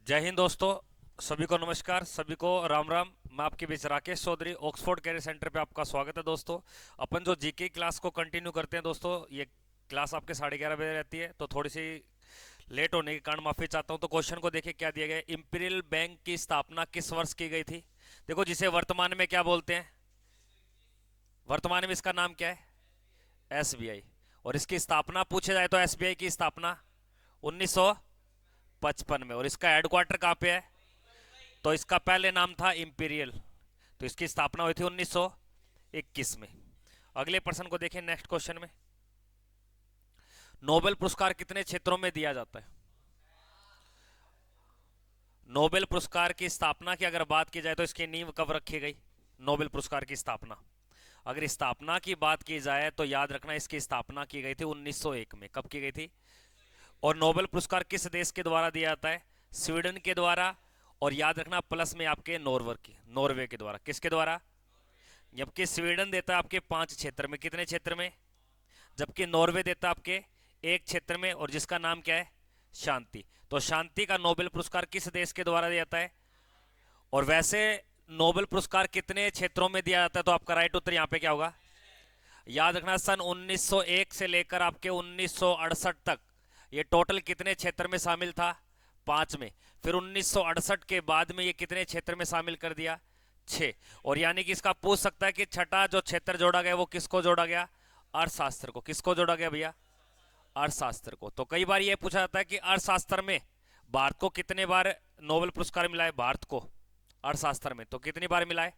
जय हिंद दोस्तों। सभी को नमस्कार, सभी को राम राम। मैं आपके बीच Rakesh Chaudhary, Oxford career centre पे आपका स्वागत है दोस्तों। अपन जो जीके क्लास को कंटिन्यू करते हैं दोस्तों, ये क्लास आपके 11:30 बजे रहती है, तो थोड़ी सी लेट होने के कारण माफी चाहता हूँ। तो क्वेश्चन को देखिए क्या दिया गया है। इंपीरियल बैंक की स्थापना किस वर्ष की गई थी? देखो, जिसे वर्तमान में क्या बोलते हैं, वर्तमान में इसका नाम क्या है? एसबीआई। और इसकी स्थापना पूछे जाए तो एसबीआई की स्थापना 1955 में। और इसका हेडक्वार्टर कहाँ पे है? तो इसका पहले नाम था इंपीरियल। तो इसकी स्थापना हुई थी 1921 में। अगले प्रश्न को देखें, नेक्स्ट क्वेश्चन में। नोबेल पुरस्कार कितने क्षेत्रों में दिया जाता है? नोबेल पुरस्कार की स्थापना की अगर बात की जाए तो इसकी नींव कब रखी गई? नोबेल पुरस्कार की स्थापना, अगर स्थापना की बात की जाए तो याद रखना इसकी स्थापना की गई थी 1901 में। कब की गई थी? और नोबेल पुरस्कार किस देश के द्वारा दिया जाता है? स्वीडन के द्वारा। और याद रखना प्लस में आपके नॉर्वे के द्वारा। किसके द्वारा? जबकि स्वीडन देता है आपके 5 क्षेत्र में। कितने क्षेत्र में? जबकि नॉर्वे देता है आपके 1 क्षेत्र में, और जिसका नाम क्या है? शांति। तो शांति का नोबेल पुरस्कार किस देश के द्वारा दिया जाता है? और वैसे नोबेल पुरस्कार कितने क्षेत्रों में दिया जाता है? तो आपका राइट उत्तर यहाँ पे क्या होगा? याद रखना सन 1901 से लेकर आपके 1968 तक ये टोटल कितने क्षेत्र में शामिल था? 5 में। फिर 1968 के बाद में ये कितने क्षेत्र में शामिल कर दिया? 6। और यानी कि इसका पूछ सकता है कि छठा जो क्षेत्र जोड़ा गया वो किसको जोड़ा गया? अर्थशास्त्र को। किसको जोड़ा गया भैया? अर्थशास्त्र को। तो कई बार ये पूछा जाता है कि अर्थशास्त्र में भारत को कितने बार नोबेल पुरस्कार मिला है? भारत को अर्थशास्त्र में तो कितनी बार मिला है?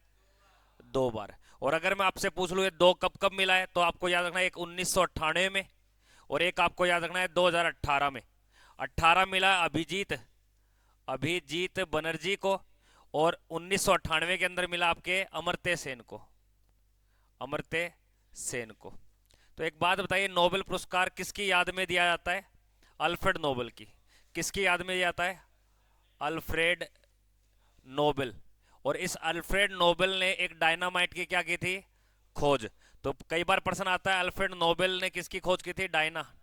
2 बार। और अगर मैं आपसे पूछ लूँ ये दो कब कब मिला है, तो आपको याद रखना है एक 1998 में, और एक आपको याद रखना है 2018 में। 18 मिला अभिजीत अभिजीत बनर्जी को, और 1998 के अंदर मिला आपके अमर्त्य सेन को। अमर्त्य सेन को। तो एक बात बताइए, नोबेल पुरस्कार किसकी याद में दिया जाता है? अल्फ्रेड नोबेल की। किसकी याद में दिया जाता है? Alfred Nobel. और इस अल्फ्रेड नोबेल ने एक डायनामाइट की क्या की थी? खोज। तो कई बार प्रश्न आता है अल्फ्रेड नोबेल ने किसकी खोज की थी? डायनामाइट।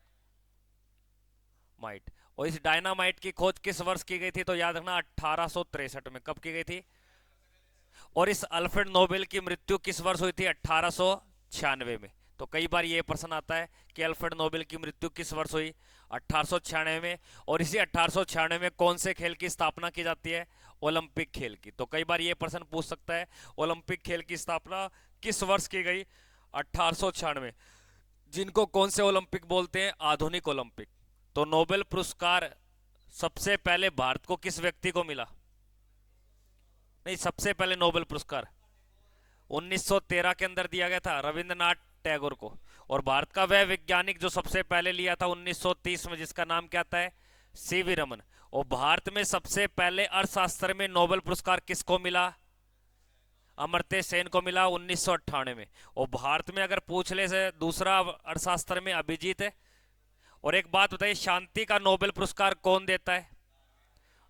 और इस डायनामाइट की खोज किस वर्ष की गई थी? तो याद रखना 1863 में। कब की गई थी? और इस अल्फ्रेड नोबेल की मृत्यु किस वर्ष हुई थी? 1896 में। तो कई बार ये प्रश्न आता है कि अल्फ्रेड नोबेल की मृत्यु किस वर्ष हुई? 1896 में। और इसी 1896 में कौन से खेल की स्थापना की जाती है? ओलंपिक खेल की। तो कई बार ये प्रश्न पूछ सकता है ओलंपिक खेल की स्थापना किस वर्ष की गई? 1896। जिनको कौन से ओलंपिक बोलते हैं? आधुनिक ओलंपिक। तो नोबेल पुरस्कार सबसे पहले भारत को किस व्यक्ति को मिला? नहीं, सबसे पहले नोबेल पुरस्कार 1913 के अंदर दिया गया था रविंद्रनाथ टैगोर को। और भारत का वह वैज्ञानिक जो सबसे पहले लिया था 1930 में, जिसका नाम क्या था है? सीवी रमन। और भारत में सबसे पहले अर्थशास्त्र में नोबेल पुरस्कार किसको मिला? अमर्त्य सेन को मिला 1998 में। और भारत में अगर पूछ ले से दूसरा अर्थशास्त्र में अभिजीत है। और एक बात बताइए, शांति का नोबेल पुरस्कार कौन देता है?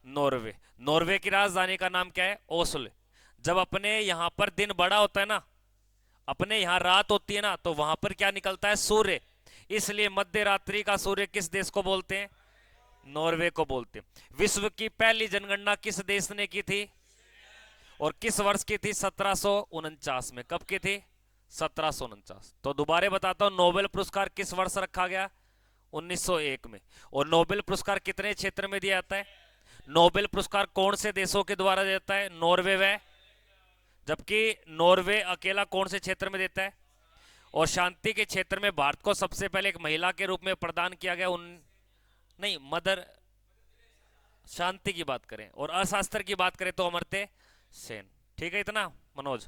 नॉर्वे। नॉर्वे की राजधानी का नाम क्या है? ओस्लो। जब अपने यहां पर दिन बड़ा होता है ना, अपने यहां रात होती है ना, तो वहां पर क्या निकलता है? सूर्य। इसलिए मध्य रात्रि का सूर्य किस देश को बोलते हैं? नॉर्वे को बोलते हैं। विश्व की पहली जनगणना किस देश ने की थी? और किस वर्ष की थी? 1749 में। कब की थी? 1749। तो दोबारा बताता हूं, नोबेल पुरस्कार किस वर्ष रखा गया? 1901 में। और नोबेल पुरस्कार कितने क्षेत्र में दिया जाता है? नोबेल पुरस्कार कौन से देशों के द्वारा देता है? नॉर्वे व। जबकि नॉर्वे अकेला कौन से क्षेत्र में देता है? और शांति के क्षेत्र में भारत को सबसे पहले एक महिला के रूप में प्रदान किया गया नहीं, मदर शांति की बात करें। और अर्थशास्त्र की बात करें तो अमर्त्य सेन। ठीक है इतना मनोज।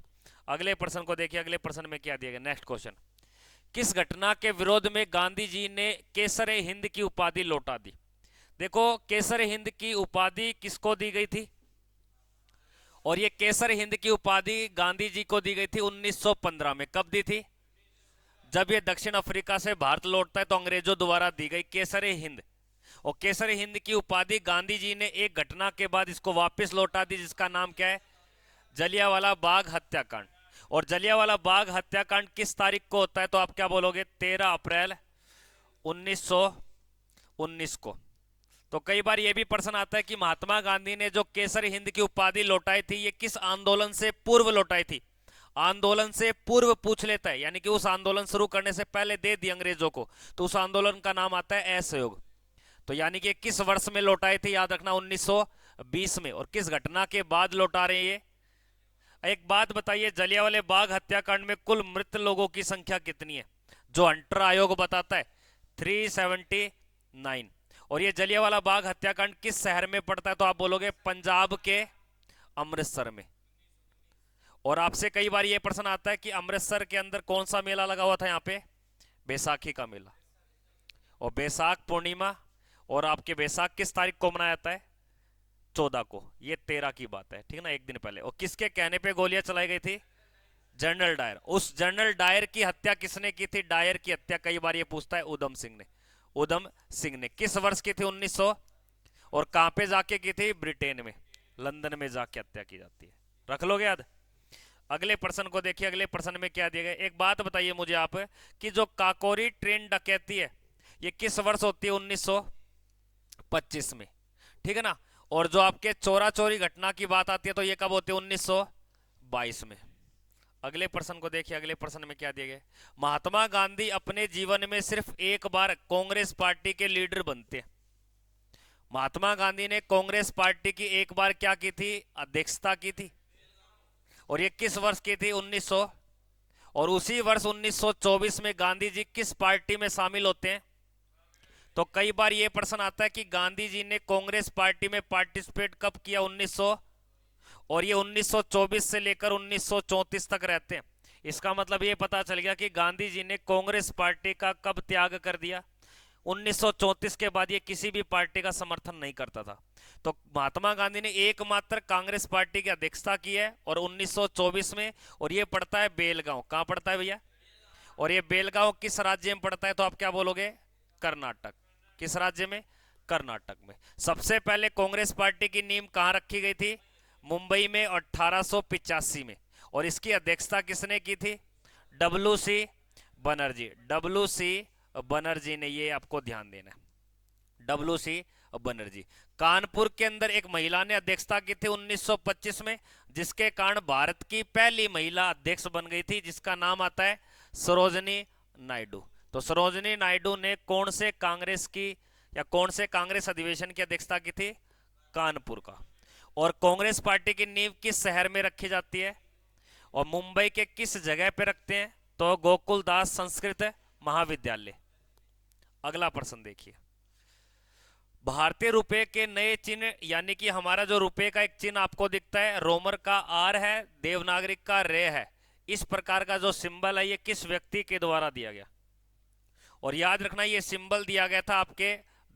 अगले प्रश्न को देखिए, अगले प्रश्न में क्या दिया गया। Next question. किस घटना के विरोध में गांधी जी ने केसर हिंद की उपाधि लौटा दी? देखो, केसर हिंद की उपाधि किसको दी गई थी? और ये केसर हिंद की उपाधि गांधी जी को दी गई थी 1915 में। कब दी थी? जब ये दक्षिण अफ्रीका से भारत लौटता है तो अंग्रेजों द्वारा दी गई केसर हिंद। और केसर हिंद की उपाधि गांधी जी ने एक घटना के बाद इसको वापस लौटा दी, जिसका नाम क्या है? जलियांवाला बाग हत्याकांड। और जलियांवाला बाग हत्याकांड किस तारीख को होता है? तो आप क्या बोलोगे? 13 अप्रैल 1919 को। तो कई बार यह भी प्रश्न आता है कि महात्मा गांधी ने जो केसरी हिंद की उपाधि लौटाई थी ये किस आंदोलन से पूर्व लौटाई थी। आंदोलन से पूर्व पूछ लेता है, यानी कि उस आंदोलन शुरू करने से पहले दे दी अंग्रेजों को, तो उस आंदोलन का नाम आता है असहयोग। तो यानी कि किस वर्ष में लौटाई थी, याद रखना 1920 में। और किस घटना के बाद लौटा रहे हैं ये। एक बात बताइए, जलियांवाले बाग हत्याकांड में कुल मृत लोगों की संख्या कितनी है, जो हंटर आयोग बताता है 379। और ये जलियांवाला बाग हत्याकांड किस शहर में पड़ता है, तो आप बोलोगे पंजाब के अमृतसर में। और आपसे कई बार ये प्रश्न आता है कि अमृतसर के अंदर कौन सा मेला लगा हुआ था, यहाँ पे बैसाखी का मेला। और बैसाख पूर्णिमा, और आपके बैसाख किस तारीख को मनाया जाता है, 14 को। ये 13 की बात है, ठीक है ना, एक दिन पहले। और किसके कहने पे गोलियां चलाई गई थी, जनरल डायर। उस जनरल डायर की हत्या किसने की थी, डायर की हत्या कई बार ये पूछता है उधम सिंह ने। उधम सिंह ने किस वर्ष की थी, 1900। और कहां पे जाके की थी, ब्रिटेन में, लंदन में जाके हत्या की जाती है। रख लोगे याद। अगले प्रश्न को देखिए, अगले प्रश्न में क्या दिया गया। एक बात बताइए मुझे आप कि जो काकोरी ट्रेन डकैती है ये किस वर्ष होती है, 1925 में, ठीक है ना। और जो आपके चोरा चोरी घटना की बात आती है तो ये कब होती है, 1922 में। अगले प्रश्न को देखिए, अगले प्रश्न में क्या दिया गया। महात्मा गांधी अपने जीवन में सिर्फ एक बार कांग्रेस पार्टी के लीडर बनते हैं। महात्मा गांधी ने कांग्रेस पार्टी की एक बार क्या की थी, अध्यक्षता की थी। और ये किस वर्ष की थी, 1900। और उसी वर्ष 1924 में गांधी जी किस पार्टी में शामिल होते हैं। तो कई बार ये प्रश्न आता है कि गांधी जी ने कांग्रेस पार्टी में पार्टिसिपेट कब किया, 1900। और ये 1924 से लेकर 1934 तक रहते हैं। इसका मतलब ये पता चल गया कि गांधी जी ने कांग्रेस पार्टी का कब त्याग कर दिया, 1934 के बाद ये किसी भी पार्टी का समर्थन नहीं करता था। तो महात्मा गांधी ने एकमात्र कांग्रेस पार्टी की अध्यक्षता की है, और 1924 में। और ये पड़ता है बेलगांव। कहां पड़ता है भैया, और ये बेलगांव किस राज्य में पड़ता है, तो आप क्या बोलोगे, कर्नाटक। किस राज्य में, कर्नाटक में। सबसे पहले कांग्रेस पार्टी की नींव कहां रखी गई थी, मुंबई में 1885 में। और इसकी अध्यक्षता किसने की थी, WC बनर्जी। WC बनर्जी ने, ये आपको ध्यान देना है, WC बनर्जी। कानपुर के अंदर एक महिला ने अध्यक्षता की थी 1925 में, जिसके कारण भारत की पहली महिला अध्यक्ष बन गई थी, जिसका नाम आता है सरोजनी नायडू। तो सरोजनी नायडू ने कौन से कांग्रेस की, या कौन से कांग्रेस अधिवेशन की अध्यक्षता की थी, कानपुर का। और कांग्रेस पार्टी की नींव किस शहर में रखी जाती है, और मुंबई के किस जगह पे रखते हैं, तो गोकुलदास संस्कृत महाविद्यालय। अगला प्रश्न देखिए, भारतीय रुपए के नए चिन्ह, यानी कि हमारा जो रुपए का एक चिन्ह आपको दिखता है, रोमर का R है, देवनागरिक का रे है। इस प्रकार का जो सिंबल है ये किस व्यक्ति के द्वारा दिया गया। और याद रखना ये सिंबल दिया गया था आपके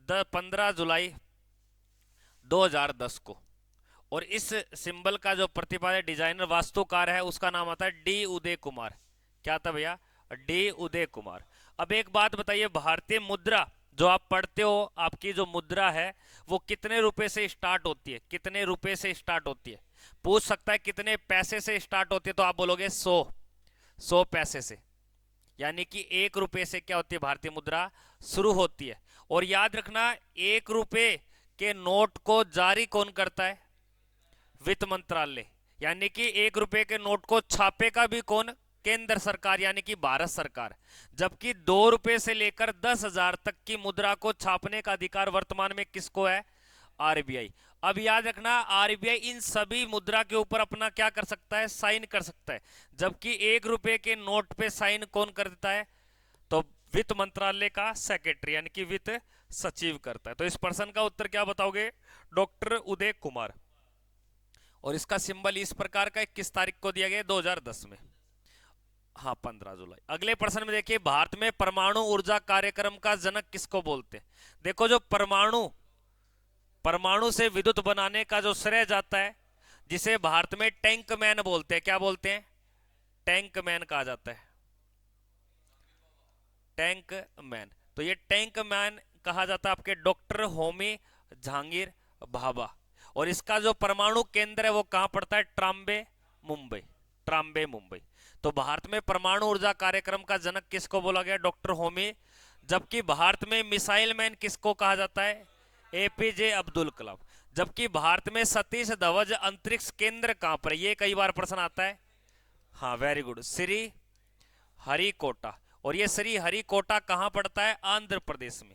15 जुलाई 2010 को। और इस सिंबल का जो प्रतिपादक डिजाइनर वास्तुकार है उसका नाम आता है D उदय कुमार। क्या था भैया, D उदय कुमार। अब एक बात बताइए, भारतीय मुद्रा जो आप पढ़ते हो, आपकी जो मुद्रा है वो कितने रुपए से स्टार्ट होती है, कितने रुपए से स्टार्ट होती है। पूछ सकता है कितने पैसे से स्टार्ट होती है, तो आप बोलोगे 100 पैसे से। यानी कि 1 रुपए से क्या होती है, भारतीय मुद्रा शुरू होती है। और याद रखना 1 रुपए के नोट को जारी कौन करता है, वित्त मंत्रालय। यानी कि 1 रुपए के नोट को छापेगा भी कौन, केंद्र सरकार यानी कि भारत सरकार। जबकि 2 रुपए से लेकर 10,000 तक की मुद्रा को छापने का अधिकार वर्तमान में किसको है, RBI। अब याद रखना RBI इन सभी मुद्रा के ऊपर अपना क्या कर सकता है, साइन कर सकता है। जबकि 1 रुपए के नोट पे साइन कौन कर देता है, तो वित्त मंत्रालय का सेक्रेटरी यानी कि वित्त सचिव करता है। तो इस प्रश्न का उत्तर क्या बताओगे, डॉक्टर उदय कुमार। और इसका सिंबल इस प्रकार का 21 तारीख को दिया गया 2010 में, हाँ 15 जुलाई। अगले प्रश्न में देखिए, भारत में परमाणु ऊर्जा कार्यक्रम का जनक किसको बोलते हैं। देखो जो परमाणु से विद्युत बनाने का जो श्रेय जाता है, जिसे भारत में टैंक मैन बोलते हैं। क्या बोलते हैं, टैंक मैन कहा जाता है, टैंक मैन। तो ये टैंक मैन कहा जाता है आपके डॉक्टर होमी जहांगीर भाभा। और इसका जो परमाणु केंद्र है वो कहां पड़ता है, ट्राम्बे मुंबई। तो भारत में परमाणु ऊर्जा कार्यक्रम का जनक किसको बोला गया, डॉक्टर होमी। जबकि भारत में मिसाइल मैन किसको कहा जाता है, एपीजे अब्दुल कलाम। जबकि भारत में सतीश धवन अंतरिक्ष केंद्र कहां पर, ये कई बार प्रश्न आता है। हाँ वेरी गुड, श्री हरिकोटा। और ये श्री हरिकोटा कहां पड़ता है, आंध्र प्रदेश में।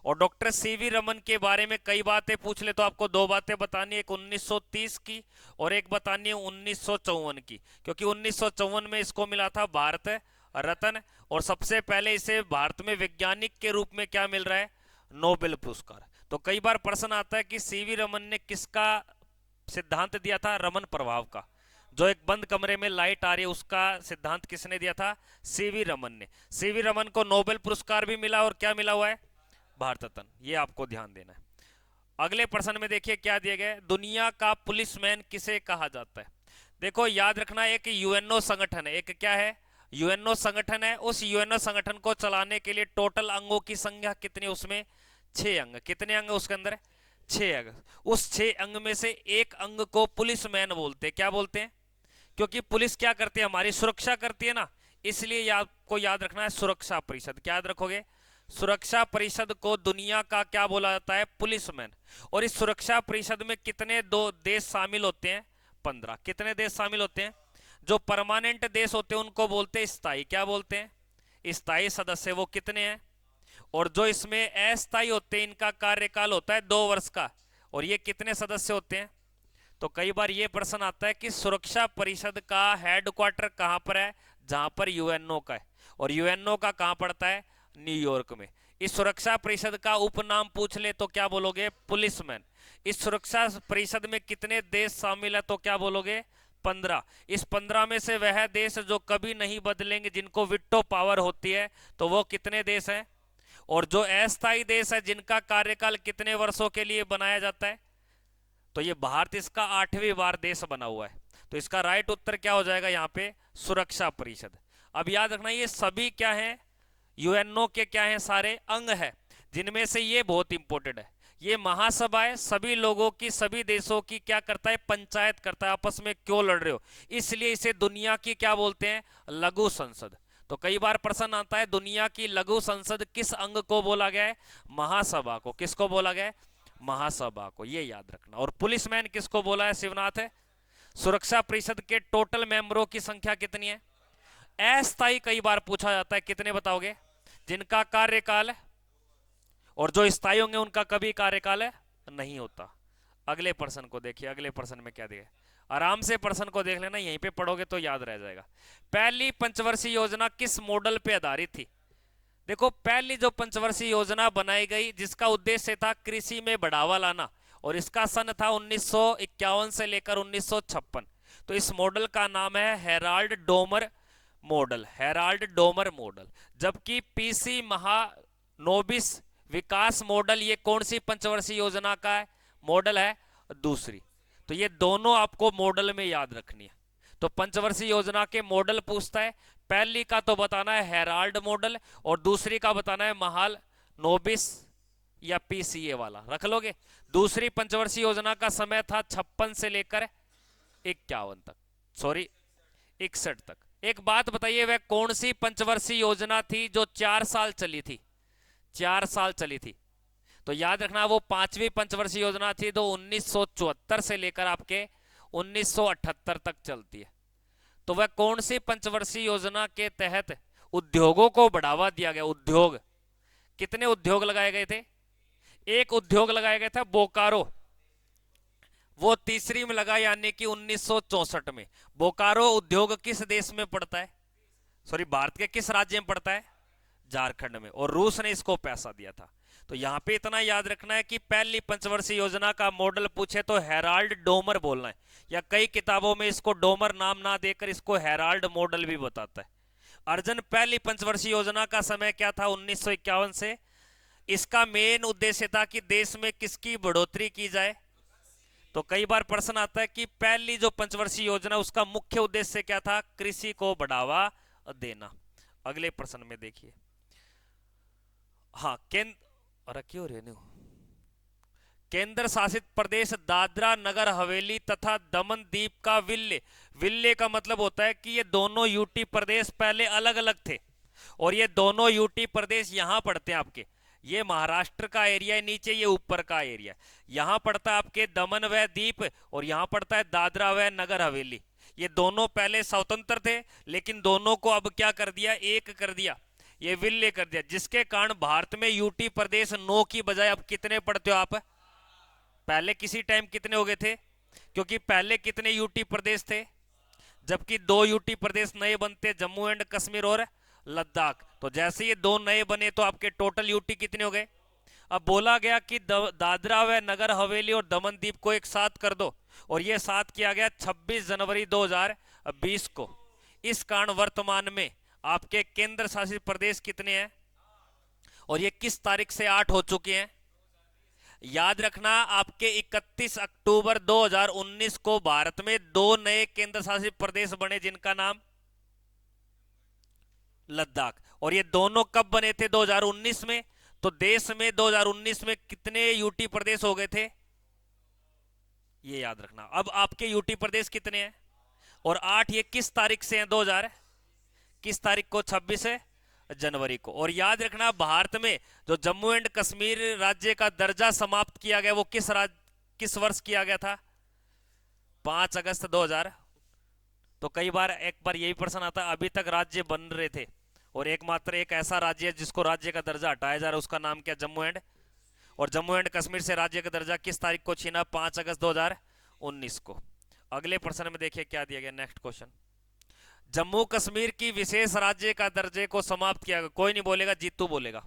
और डॉक्टर सीवी रमन के बारे में कई बातें पूछ ले तो आपको दो बातें बतानी है, एक 1930 की और एक बतानी है 1954 की, क्योंकि 1954 में इसको मिला था भारत रत्न, और सबसे पहले इसे भारत में वैज्ञानिक के रूप में क्या मिल रहा है, नोबेल पुरस्कार। तो कई बार प्रश्न आता है कि सीवी रमन ने किसका सिद्धांत दिया था, रमन प्रभाव का। जो एक बंद कमरे में लाइट आ रही है उसका सिद्धांत किसने दिया था, सीवी रमन ने। सीवी रमन को नोबेल पुरस्कार भी मिला और क्या मिला हुआ है, भारत रत्न। ये आपको ध्यान देना है। अगले प्रश्न में देखिए क्या दिया गया है, दुनिया का पुलिसमैन किसे कहा जाता है। देखो याद रखना, एक यूएनओ संगठन है, एक क्या है, यूएनओ संगठन है। उस यूएनओ संगठन को चलाने के लिए टोटल अंगों की संख्या कितनी, उसमें 6 अंग। कितने अंग उसके अंदर, 6 अंग। उस 6 अंग में से एक अंग को पुलिसमैन बोलते हैं। क्या बोलते हैं, क्योंकि पुलिस क्या करती है, हमारी सुरक्षा करती है ना, इसलिए आपको याद रखना है सुरक्षा परिषद। क्या याद रखोगे, सुरक्षा परिषद को दुनिया का क्या बोला जाता है, पुलिसमैन। और इस सुरक्षा परिषद में कितने दो देश शामिल होते हैं, 15। कितने देश शामिल होते हैं, जो परमानेंट देश होते हैं उनको बोलते हैं स्थायी। क्या बोलते हैं, स्थायी सदस्य। वो कितने हैं, और जो इसमें अस्थायी होते हैं इनका कार्यकाल होता है 2 वर्ष का, और ये कितने सदस्य होते हैं। तो कई बार ये प्रश्न आता है कि सुरक्षा परिषद का हेडक्वार्टर कहां पर है, जहां पर यूएनओ का है, और यूएनओ का कहां पड़ता है, न्यूयॉर्क में। इस सुरक्षा परिषद का उपनाम पूछ ले तो क्या बोलोगे, पुलिसमैन। इस सुरक्षा परिषद में कितने देश शामिल है, तो क्या बोलोगे, 15। इस 15 में से वह देश जो कभी नहीं बदलेंगे, जिनको विटो पावर होती है, तो वो कितने देश हैं। और जो अस्थायी देश है, जिनका कार्यकाल कितने वर्षों के लिए बनाया जाता है, तो ये भारत इसका 8वीं बार देश बना हुआ है। तो इसका राइट उत्तर क्या हो जाएगा यहाँ पे, सुरक्षा परिषद। अब याद रखना ये सभी क्या है, यूएनओ के क्या है, सारे अंग है, जिनमें से ये बहुत इंपॉर्टेंट है, ये महासभा है, सभी लोगों की, सभी देशों की क्या करता है, पंचायत करता है, आपस में क्यों लड़ रहे हो, इसलिए इसे दुनिया की क्या बोलते हैं, लघु संसद। तो कई बार प्रश्न आता है दुनिया की लघु संसद किस अंग को बोला गया है, महासभा को। किसको बोला गया है, महासभा को, ये याद रखना। और पुलिसमैन किसको बोला है, शिवनाथ है। सुरक्षा परिषद के टोटल मेंबरों की संख्या कितनी है, अस्थायी कई बार पूछा जाता है, कितने बताओगे, जिनका कार्यकाल है, और जो स्थायी होंगे उनका कभी कार्यकाल है नहीं होता। अगले प्रश्न को देखिए, अगले प्रश्न में क्या दिया, आराम से प्रश्न को देख लेना, यहीं पे पढ़ोगे तो याद रह जाएगा। पहली पंचवर्षीय योजना किस मॉडल पे आधारित थी। देखो पहली जो पंचवर्षीय योजना बनाई गई जिसका उद्देश्य था कृषि में बढ़ावा लाना, और इसका सन था 1951 से लेकर 1956। तो इस मॉडल का नाम है Herald Domar model, Herald Domar model. जबकि पीसी महानोबिस विकास मॉडल, ये कौन सी पंचवर्षीय योजना का है, मॉडल है, दूसरी। तो ये दोनों आपको मॉडल में याद रखनी है। तो पंचवर्षीय योजना के मॉडल पूछता है, पहली का तो बताना है हेराल्ड मॉडल, और दूसरी का बताना है महाल नोबिस या पीसीए वाला, रख लोगे। दूसरी पंचवर्षीय योजना का समय था 56 से लेकर 51 तक, सॉरी 61 तक। एक बात बताइए, वह कौन सी पंचवर्षीय योजना थी जो 4 साल चली थी, 4 साल चली थी। तो याद रखना वो 5वीं पंचवर्षीय योजना थी, तो 1974 से लेकर आपके 1978 तक चलती है। तो वह कौन सी पंचवर्षीय योजना के तहत उद्योगों को बढ़ावा दिया गया, उद्योग, कितने उद्योग लगाए गए थे, एक उद्योग लगाया गया था बोकारो, वो तीसरी में लगा, यानी कि 1964 में। बोकारो उद्योग किस देश में पड़ता है, सॉरी भारत के किस राज्य में पड़ता है, झारखंड में, और रूस ने इसको पैसा दिया था। तो यहां पे इतना याद रखना है कि पहली पंचवर्षीय योजना का मॉडल पूछे तो हेराल्ड डोमर बोलना है, या कई किताबों में इसको डोमर नाम ना देकर इसको हेराल्ड मॉडल भी बताता है। अर्जन पहली पंचवर्षीय योजना का समय क्या था, 1951 से। इसका मेन उद्देश्य था कि देश में किसकी बढ़ोतरी की जाए। तो कई बार प्रश्न आता है कि पहली जो पंचवर्षीय योजना उसका मुख्य उद्देश्य क्या था, कृषि को बढ़ावा देना। अगले प्रश्न में देखिए, हाँ क्यों रेन्यू केंद्र शासित प्रदेश दादरा नगर हवेली तथा दमन दीप का विल्य, विल्य का मतलब होता है कि ये दोनों यूटी प्रदेश पहले अलग अलग थे, और ये दोनों यूटी प्रदेश यहां पड़ते हैं आपके, ये महाराष्ट्र का एरिया है नीचे, ये ऊपर का एरिया है। यहां पड़ता है आपके दमन व दीप और यहां पड़ता है दादरा व नगर हवेली। ये दोनों पहले स्वतंत्र थे, लेकिन दोनों को अब क्या कर दिया, एक कर दिया, ये विलय कर दिया, जिसके कारण भारत में यूटी प्रदेश 9 की बजाय अब कितने पढ़ते हो आप? पहले किसी टाइम कितने हो गए थे? क्योंकि पहले कितने यूटी प्रदेश थे? जबकि 2 यूटी प्रदेश नए बनते, जम्मू एंड कश्मीर और लद्दाख। तो जैसे ये 2 नए बने तो आपके टोटल यूटी कितने हो गए? अब बोला गया कि दादरा व नगर हवेली और दमन दीप को एक साथ कर दो, और ये साथ किया गया 26 जनवरी 2020 को। इस कारण वर्तमान में आपके केंद्र शासित प्रदेश कितने हैं, और ये किस तारीख से 8 हो चुके हैं? याद रखना, आपके 31 अक्टूबर 2019 को भारत में 2 नए केंद्र शासित प्रदेश बने, जिनका नाम लद्दाख। और ये दोनों कब बने थे? 2019 में। तो देश में 2019 में कितने यूटी प्रदेश हो गए थे, ये याद रखना। अब आपके यूटी प्रदेश कितने हैं, और 8 ये किस तारीख से हैं? 2000 किस तारीख को? 26 जनवरी को। और याद रखना, भारत में जो जम्मू एंड कश्मीर राज्य का दर्जा समाप्त किया गया वो किस वर्ष किया गया था? 5 अगस्त 2000। तो कई बार एक बार यही प्रश्न आता है, अभी तक राज्य बन रहे थे और एकमात्र एक ऐसा राज्य है जिसको राज्य का दर्जा हटाया जा रहा है, उसका नाम क्या? जम्मू एंड, और जम्मू एंड कश्मीर से राज्य का दर्जा किस तारीख को छीना? 5 अगस्त 2019 को। अगले प्रश्न में देखिए क्या दिया गया, नेक्स्ट क्वेश्चन। जम्मू कश्मीर की विशेष राज्य का दर्जे को समाप्त किया गया। कोई नहीं बोलेगा, जीतू बोलेगा।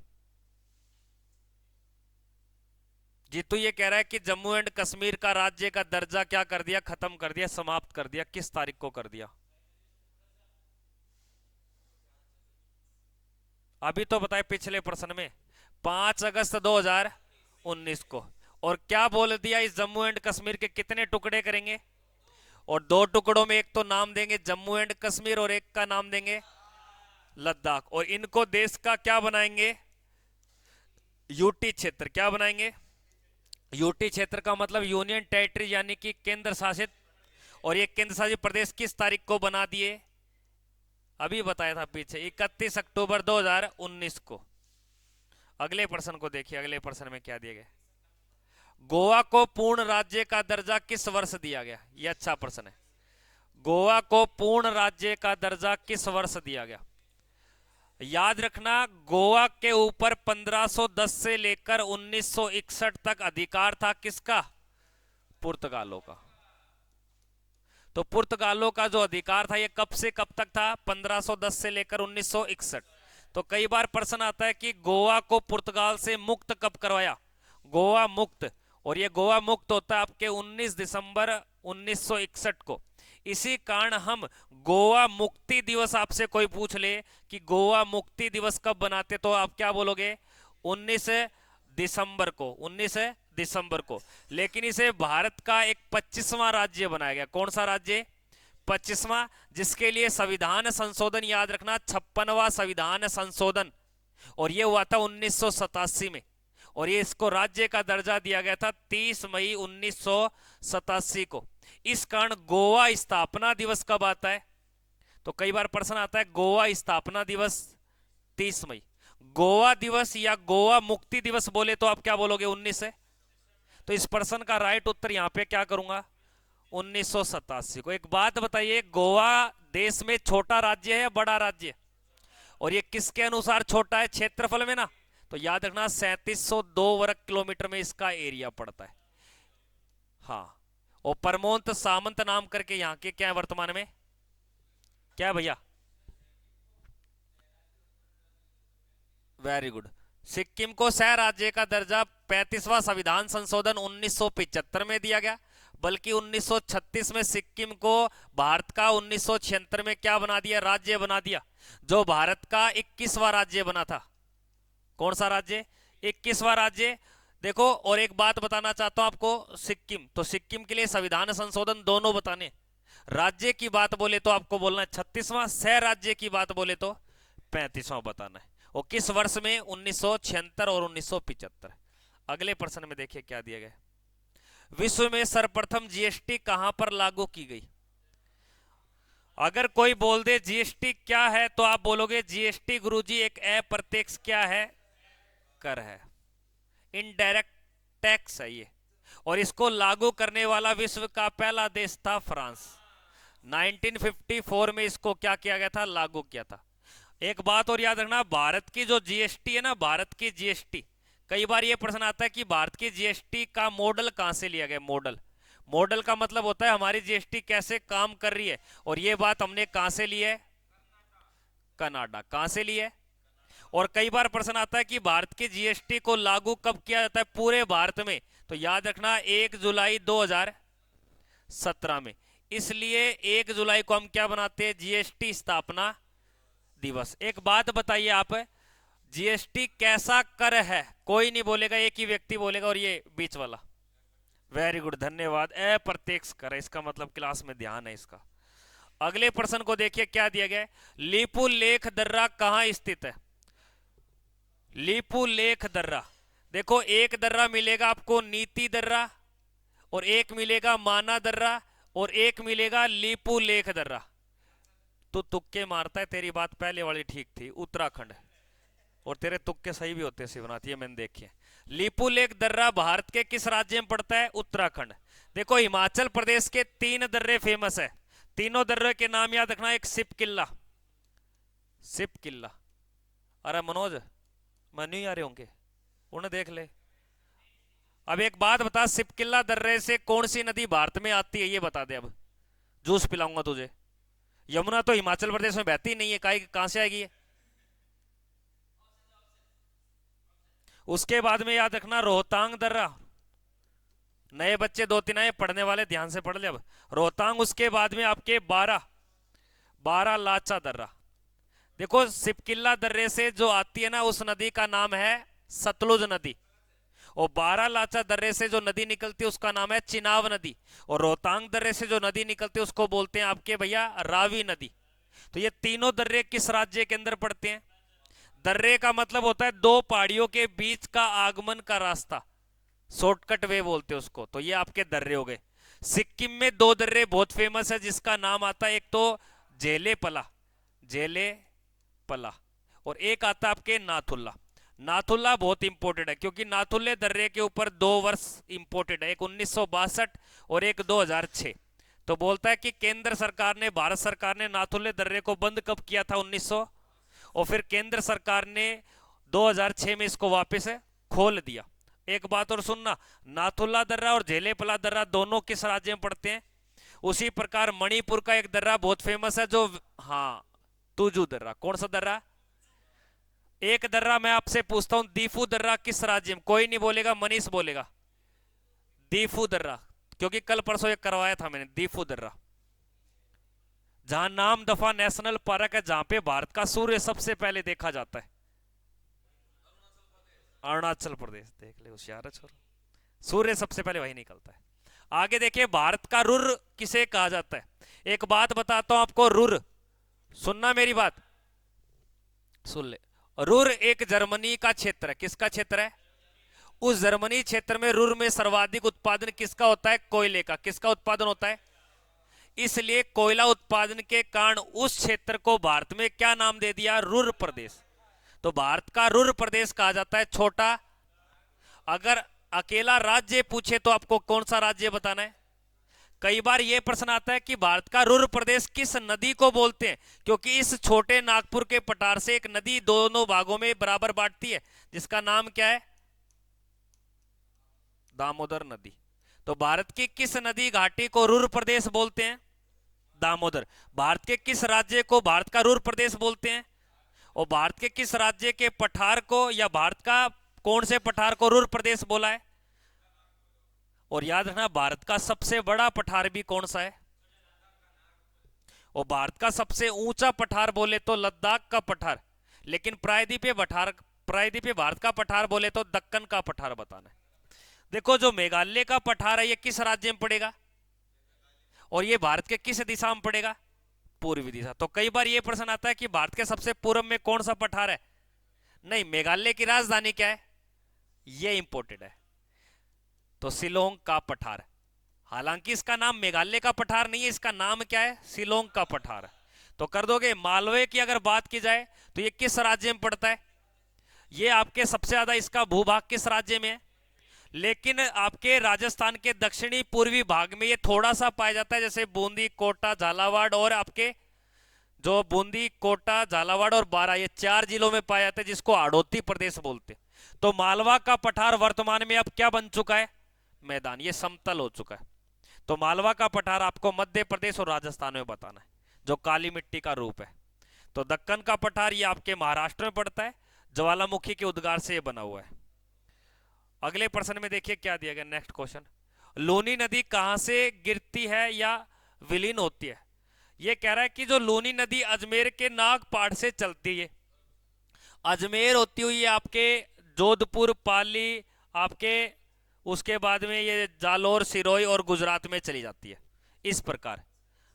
जीतू ये कह रहा है कि जम्मू एंड कश्मीर का राज्य का दर्जा क्या कर दिया? खत्म कर दिया, समाप्त कर दिया। किस तारीख को कर दिया? अभी तो बताए पिछले प्रश्न में, 5 अगस्त 2019 को। और क्या बोल दिया, इस जम्मू एंड कश्मीर के कितने टुकड़े करेंगे? और 2 टुकड़ों में एक तो नाम देंगे जम्मू एंड कश्मीर और एक का नाम देंगे लद्दाख। और इनको देश का क्या बनाएंगे? यूटी क्षेत्र। क्या बनाएंगे? यूटी क्षेत्र का मतलब यूनियन टेरिटरी, यानी कि केंद्र शासित। और ये केंद्र शासित प्रदेश किस तारीख को बना दिए? अभी बताया था पीछे, 31 अक्टूबर 2019 को। अगले प्रश्न को देखिए, अगले प्रश्न में क्या दिया गया। गोवा को पूर्ण राज्य का दर्जा किस वर्ष दिया गया? यह अच्छा प्रश्न है। गोवा को पूर्ण राज्य का दर्जा किस वर्ष दिया गया? याद रखना, गोवा के ऊपर 1510 से लेकर 1961 तक अधिकार था किसका? पुर्तगालों का। तो पुर्तगालों का जो अधिकार था ये कब से कब तक था? 1510 से लेकर 1961। तो कई बार प्रश्न आता है कि गोवा को पुर्तगाल से मुक्त कब करवाया? गोवा मुक्त, और ये गोवा मुक्त होता है आपके 19 दिसंबर 1961 को। इसी कारण हम गोवा मुक्ति दिवस, आपसे कोई पूछ ले कि गोवा मुक्ति दिवस कब बनाते, तो आप क्या बोलोगे? 19 दिसंबर को, 19 दिसंबर को। लेकिन इसे भारत का एक 25वां राज्य बनाया गया। कौन सा राज्य? 25वां, जिसके लिए संविधान संशोधन, याद रखना 56वां संविधान संशोधन, और ये हुआ था 1987 में। और ये इसको राज्य का दर्जा दिया गया था 30 मई 1987 को। इस कारण गोवा स्थापना दिवस कब आता है? तो कई बार प्रश्न आता है गोवा स्थापना दिवस 30 मई। गोवा दिवस या गोवा मुक्ति दिवस बोले तो आप क्या बोलोगे? 19 है। तो इस प्रश्न का राइट उत्तर यहां पे क्या करूंगा? 1987 को। एक बात बताइए, गोवा देश में छोटा राज्य है या बड़ा राज्य? और ये किसके अनुसार छोटा है? क्षेत्रफल में ना। तो याद रखना 3702 वर्ग किलोमीटर में इसका एरिया पड़ता है। हाँ, और परमोंत सामंत नाम करके यहाँ के क्या है वर्तमान में? क्या है भैया? Very good. सिक्किम को सह राज्य का दर्जा 35वां संविधान संशोधन 1975 में दिया गया। बल्कि 1936 में सिक्किम को भारत का 1976 में क्या बना दिया? राज्य बना दिया, जो भारत का 21वां राज्य बना था। कौन सा राज्य? 21वां राज्य। देखो, और एक बात बताना चाहता हूं आपको, सिक्किम, तो सिक्किम के लिए संविधान संशोधन दोनों बताने। राज्य की बात बोले तो आपको बोलना है 36वां, सह राज्य की बात बोले तो 35वां बताना है। और किस वर्ष में? 1976 और 1975। अगले प्रश्न में देखिए क्या दिया गया। विश्व में सर्वप्रथम जीएसटी कहां पर लागू की गई? अगर कोई बोल दे जीएसटी क्या है तो आप बोलोगे जीएसटी गुरुजी एक अप्रत्यक्ष क्या है? कर है, इनडायरेक्ट टैक्स है ये, और इसको लागू करने वाला विश्व का पहला देश था फ्रांस। 1954 में इसको क्या किया गया था, लागू किया था। एक बात और याद रखना, भारत की जो जीएसटी है ना, भारत की जीएसटी, कई बार ये प्रश्न आता है कि भारत की जीएसटी का मॉडल कहां से लिया गया। मॉडल, मॉडल का मतलब होता है हमारी जीएसटी कैसे काम कर रही है, और ये बात हमने कहां से ली है, कनाडा। कहां से ली है? और कई बार प्रश्न आता है कि भारत की जीएसटी को लागू कब किया जाता है पूरे भारत में, तो याद रखना 1 जुलाई 2017 में। इसलिए 1 जुलाई को हम क्या बनाते हैं, जीएसटी स्थापना दिवस। एक बात बताइए आप, जीएसटी कैसा कर है? कोई नहीं बोलेगा, एक ही व्यक्ति बोलेगा, और ये बीच वाला। वेरी गुड, धन्यवाद। अप्रत्यक्ष कर, इसका मतलब क्लास में ध्यान है इसका। अगले प्रश्न को देखिए क्या दिया गया है। लीपू लेख दर्रा कहां स्थित है? लीपू लेख दर्रा, देखो एक दर्रा मिलेगा आपको नीति दर्रा, और एक मिलेगा माना दर्रा, और एक मिलेगा लीपू लेख दर्रा। तो तुक्के मारता है, तेरी बात पहले वाली ठीक थी, उत्तराखंड, और तेरे तुक्के सही भी होते हैं शिवनाथ, ये मैंने देखे। लीपू लेख दर्रा भारत के किस राज्य में पड़ता है? उत्तराखंड। देखो हिमाचल प्रदेश के 3 दर्रे फेमस है, तीनों दर्रे के नाम याद रखना। एक सिप किला, सिप किला। अरे मनोज, मनु ही आ रहे होंगे, उन्हें देख ले। अब एक बात बता, सिपकिल्ला दर्रे से कौन सी नदी भारत में आती है, ये बता दे। अब जूस पिलाऊंगा तुझे। यमुना तो हिमाचल प्रदेश में बहती नहीं है, कहां से आएगी? उसके बाद में याद रखना रोहतांग दर्रा। नए बच्चे 2-3 आए, पढ़ने वाले ध्यान से पढ़ ले। अब रोहतांग, उसके बाद में आपके 12 लाचा दर्रा। देखो सिपकिल्ला दर्रे से जो आती है ना, उस नदी का नाम है सतलुज नदी, और 12 लाचा दर्रे से जो नदी निकलती है उसका नाम है चिनाब नदी, और रोहतांग दर्रे से जो नदी निकलती है उसको बोलते हैं आपके भैया रावी नदी। तो ये तीनों दर्रे किस राज्य के अंदर पड़ते हैं? दर्रे का मतलब होता है 2 पहाड़ियों के बीच का आगमन का रास्ता, शॉर्टकट वे बोलते हैं उसको। तो ये आपके दर्रे हो गए। सिक्किम में 2 दर्रे बहुत फेमस है, जिसका नाम आता है, एक तो जेले पला, और एक आता है आपके नाथुल्ला। नाथुल्ला बहुत इंपोर्टेंट है, क्योंकि नाथुल्ले दर्रे के ऊपर 2 वर्ष इंपोर्टेंट है, एक 1962 और एक 2006। तो बोलता है कि केंद्र सरकार ने, भारत सरकार ने नाथुल्ले दर्रे को बंद कब किया था? 1900, और फिर केंद्र सरकार ने 2006 में इसको वापस खोल दिया। एक बात और सुनना, नाथुल्ला दर्रा और झेलेपला दर्रा दोनों किस राज्य में पड़ते हैं? उसी प्रकार मणिपुर का एक दर्रा बहुत फेमस है, जो, हाँ, तुजू दर्रा। कौन सा दर्रा? एक दर्रा मैं आपसे पूछता हूं, दीफू दर्रा किस राज्य में? कोई नहीं बोलेगा, मनीष बोलेगा। दीफू दर्रा, क्योंकि कल परसों एक करवाया था मैंने, दीफू दर्रा। जहां नाम दफा नेशनल पार्क है, जहां पे भारत का सूर्य सबसे पहले देखा जाता है, अरुणाचल प्रदेश। देख ले, होशियार है छोरा, सूर्य सबसे पहले वही निकलता है। आगे देखिए, भारत का रुर किसे कहा जाता है? एक बात बताता हूं आपको, रुर, सुनना मेरी बात, सुन ले। रुर एक जर्मनी का क्षेत्र है। किसका क्षेत्र है? उस जर्मनी क्षेत्र में रुर में सर्वाधिक उत्पादन किसका होता है? कोयले का। किसका उत्पादन होता है? इसलिए कोयला उत्पादन के कारण उस क्षेत्र को भारत में क्या नाम दे दिया? रुर प्रदेश। तो भारत का रुर प्रदेश कहा जाता है छोटा। अगर अकेला राज्य पूछे तो आपको कौन सा राज्य बताना है? कई बार यह प्रश्न आता है कि भारत का रुर प्रदेश किस नदी को बोलते हैं, क्योंकि इस छोटे नागपुर के पठार से एक नदी दोनों भागों में बराबर बांटती है, जिसका नाम क्या है? दामोदर नदी। तो भारत की किस नदी घाटी को रुर प्रदेश बोलते हैं? दामोदर। भारत के किस राज्य को भारत का रुर प्रदेश बोलते हैं? और भारत के किस राज्य के पठार को, या भारत का कौन से पठार को रुर प्रदेश बोला है? और याद रखना, भारत का सबसे बड़ा पठार भी कौन सा है? और भारत का सबसे ऊंचा पठार बोले तो लद्दाख का पठार, लेकिन प्रायद्वीपीय भारत का पठार बोले तो दक्कन का पठार बताना है। देखो, जो मेघालय का पठार है, ये किस राज्य में पड़ेगा? और ये भारत के किस दिशा में पड़ेगा? पूर्वी दिशा। तो कई बार ये प्रश्न आता है कि भारत के सबसे पूर्व में कौन सा पठार है? नहीं, मेघालय की राजधानी क्या है? ये इंपोर्टेंट है, तो शिलोंग का पठार। हालांकि इसका नाम मेघालय का पठार नहीं है, इसका नाम क्या है? शिलोंग का पठार। तो कर दोगे। मालवे की अगर बात की जाए तो ये किस राज्य में पड़ता है? ये आपके सबसे ज्यादा इसका भूभाग किस राज्य में है? लेकिन आपके राजस्थान के दक्षिणी पूर्वी भाग में ये थोड़ा सा पाया जाता है, जैसे बूंदी, कोटा, झालावाड़ और आपके जो बूंदी, कोटा, झालावाड़ और बारां, ये 4 जिलों में पाया जाता है, जिसको हाड़ौती प्रदेश बोलते हैं। तो मालवा का पठार वर्तमान में अब क्या बन चुका है? मैदान, ये समतल हो चुका है। तो मालवा का पठार आपको मध्य प्रदेश और राजस्थान में बताना है, जो काली मिट्टी का रूप है। तो दक्कन का पठार ये आपके महाराष्ट्र में पड़ता है, ज्वालामुखी के उद्गार से ये बना हुआ है। अगले प्रश्न में देखिए क्या दिया गया, नेक्स्ट क्वेश्चन। लूनी नदी कहां से गिरती है या विलीन होती है? ये कह रहा है कि जो लूनी नदी अजमेर के नागपाड़ से चलती है, अजमेर होती हुई आपके जोधपुर, पाली, आपके उसके बाद में ये जालोर, सिरोही और गुजरात में चली जाती है, इस प्रकार।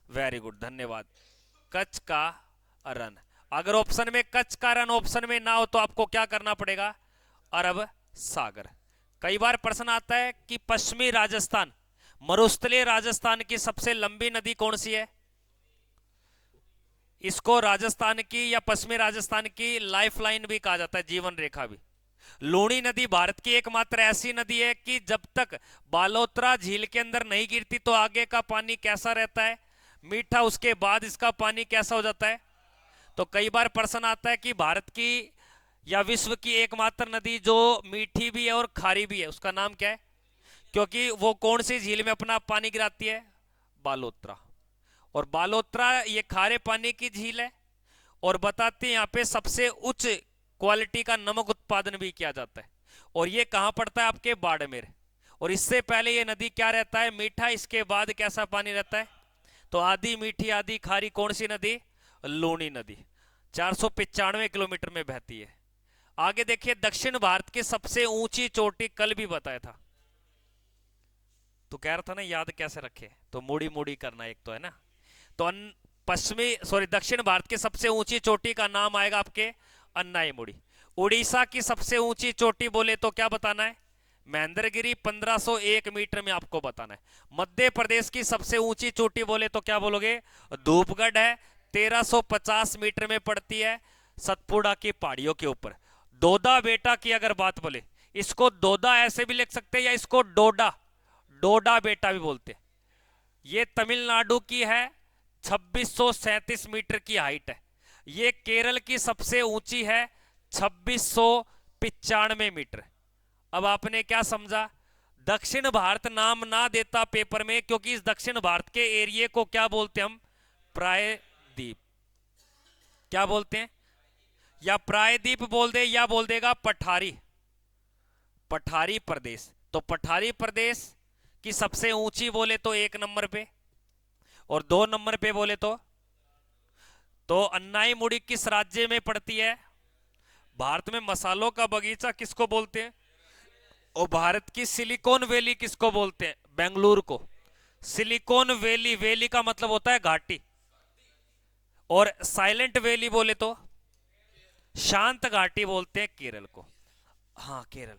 वेरी गुड, धन्यवाद। कच्छ का रण, अगर ऑप्शन में कच्छ का रण ऑप्शन में ना हो तो आपको क्या करना पड़ेगा? अरब सागर। कई बार प्रश्न आता है कि पश्चिमी राजस्थान, मरुस्थलीय राजस्थान की सबसे लंबी नदी कौन सी है? इसको राजस्थान की या पश्चिमी राजस्थान की लाइफलाइन भी कहा जाता है, जीवन रेखा भी। लूणी नदी भारत की एकमात्र ऐसी नदी है कि जब तक बालोतरा झील के अंदर नहीं गिरती तो आगे का पानी कैसा रहता है? मीठा। उसके बाद इसका पानी कैसा हो जाता है? तो कई बार प्रश्न आता है कि भारत की या विश्व की एकमात्र नदी जो मीठी भी है और खारी भी है, उसका नाम क्या है? क्योंकि वो कौन सी झील में अपना पानी गिराती है? बालोतरा। और बालोतरा ये खारे पानी की झील है, और बताते हैं यहाँ पे सबसे उच्च क्वालिटी का नमक उत्पादन भी किया जाता है। और ये कहां पड़ता है? आपके बाड़मेर। और इससे पहले ये नदी क्या रहता है? मीठा। इसके बाद कैसा पानी रहता है? तो आधी मीठी आधी खारी कौन सी नदी? लूनी नदी। 495 किलोमीटर में बहती है। आगे देखिए, दक्षिण भारत की सबसे ऊंची चोटी, कल भी बताया था, तो कह रहा था ना याद कैसे रखे, तो मुड़ी मुड़ी करना एक तो है ना। तो दक्षिण भारत की सबसे ऊंची चोटी का नाम आएगा आपके अन्नाईमुड़ी। उड़ीसा की सबसे ऊंची चोटी बोले तो क्या बताना है? महेंद्रगिरी, 1501 मीटर में आपको बताना है। मध्य प्रदेश की सबसे ऊंची चोटी बोले तो क्या बोलोगे? धूपगढ़ है, 1350 मीटर में पड़ती है, सतपुड़ा की पहाड़ियों के ऊपर। दोदा बेटा की अगर बात बोले, इसको दोदा ऐसे भी लिख सकते हैं या इसको डोडा, डोडा बेटा भी बोलते हैं। ये तमिलनाडु की है, 2637 मीटर की हाइट है। ये केरल की सबसे ऊंची है, 2695 मीटर। अब आपने क्या समझा? दक्षिण भारत नाम ना देता पेपर में, क्योंकि इस दक्षिण भारत के एरिया को क्या बोलते हैं हम? प्रायद्वीप। क्या बोलते हैं? या प्रायद्वीप बोल दे या बोल देगा पठारी, पठारी प्रदेश। तो पठारी प्रदेश की सबसे ऊंची बोले तो 1 नंबर पे, और 2 नंबर पे बोले तो अन्नाईमुड़ी किस राज्य में पड़ती है? भारत में मसालों का बगीचा किसको बोलते हैं? और भारत की सिलिकॉन वैली किसको बोलते हैं? बेंगलुरु को। सिलिकॉन वैली, वैली का मतलब होता है घाटी। और साइलेंट वैली बोले तो शांत घाटी बोलते हैं केरल को। हाँ, केरल।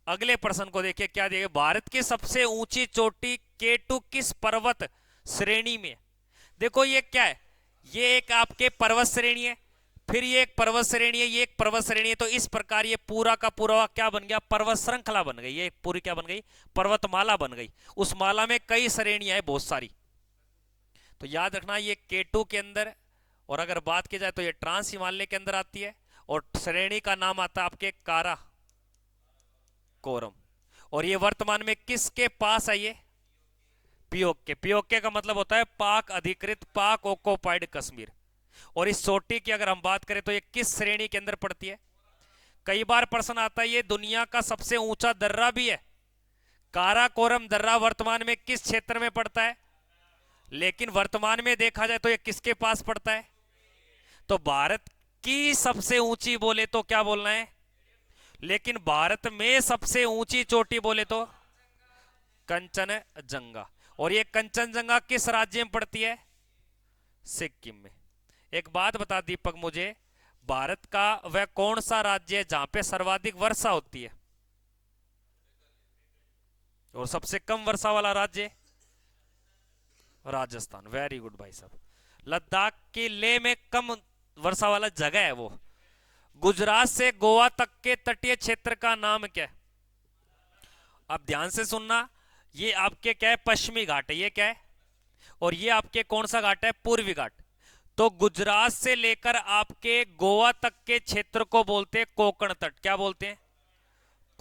अगले प्रश्न को देखिए क्या दिया, भारत की सबसे ऊंची चोटी केटू किस पर्वत श्रेणी में? देखो ये क्या है, ये एक आपके पर्वत श्रेणी है, फिर ये एक पर्वत श्रेणी है, ये एक पर्वत श्रेणी है। तो इस प्रकार ये पूरा का पूरा क्या बन गया? पर्वत श्रृंखला बन गई। ये पूरी क्या बन गई? पर्वतमाला बन गई। उस माला में कई श्रेणियां हैं, बहुत सारी। तो याद रखना ये केटू के अंदर, और अगर बात की जाए तो ये ट्रांस हिमालय के अंदर आती है, और श्रेणी का नाम आता है आपके कारा कोरम। और ये वर्तमान में किसके पास है? ये पीओके। पीओके का मतलब होता है पाक अधिकृत, पाक ऑक्युपाइड कश्मीर। और इस चोटी की अगर हम बात करें तो ये किस श्रेणी के अंदर पड़ती है? कई बार प्रश्न आता है ये दुनिया का सबसे ऊंचा दर्रा भी है। काराकोरम दर्रा वर्तमान में किस क्षेत्र में पड़ता है? लेकिन वर्तमान में देखा जाए तो ये किसके पास पड़ता है? तो भारत की सबसे ऊंची बोले तो क्या बोलना है? लेकिन भारत में सबसे ऊंची चोटी बोले तो कंचनजंगा। और ये कंचनजंगा किस राज्य में पड़ती है? सिक्किम में। एक बात बता दीपक मुझे, भारत का वह कौन सा राज्य है जहां पे सर्वाधिक वर्षा होती है और सबसे कम वर्षा वाला राज्य? राजस्थान। वेरी गुड भाई साहब। लद्दाख की लेह में कम वर्षा वाला जगह है वो, गुजरात से गोवा तक के तटीय क्षेत्र का नाम क्या है? आप ध्यान से सुनना। ये आपके क्या है? पश्चिमी घाट है। ये क्या है? और ये आपके कौन सा घाट है? पूर्वी घाट। तो गुजरात से लेकर आपके गोवा तक के क्षेत्र को बोलते हैं कोंकण तट। क्या बोलते हैं?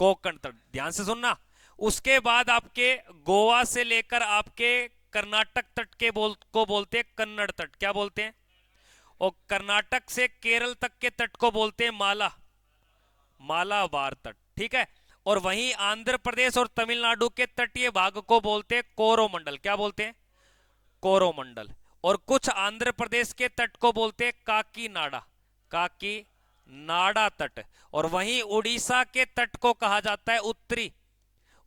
कोंकण तट। ध्यान से सुनना। उसके बाद आपके गोवा से लेकर आपके कर्नाटक तट के को बोलते हैं कन्नड़ तट। क्या बोलते हैं? और कर्नाटक से केरल तक के तट को बोलते हैं मालाबार तट। ठीक है। और वहीं आंध्र प्रदेश और तमिलनाडु के तटीय भाग को बोलते हैं कोरोमंडल। क्या बोलते हैं? कोरोमंडल। और कुछ आंध्र प्रदेश के तट को बोलते हैं काकीनाडा तट। और वहीं उड़ीसा के तट को कहा जाता है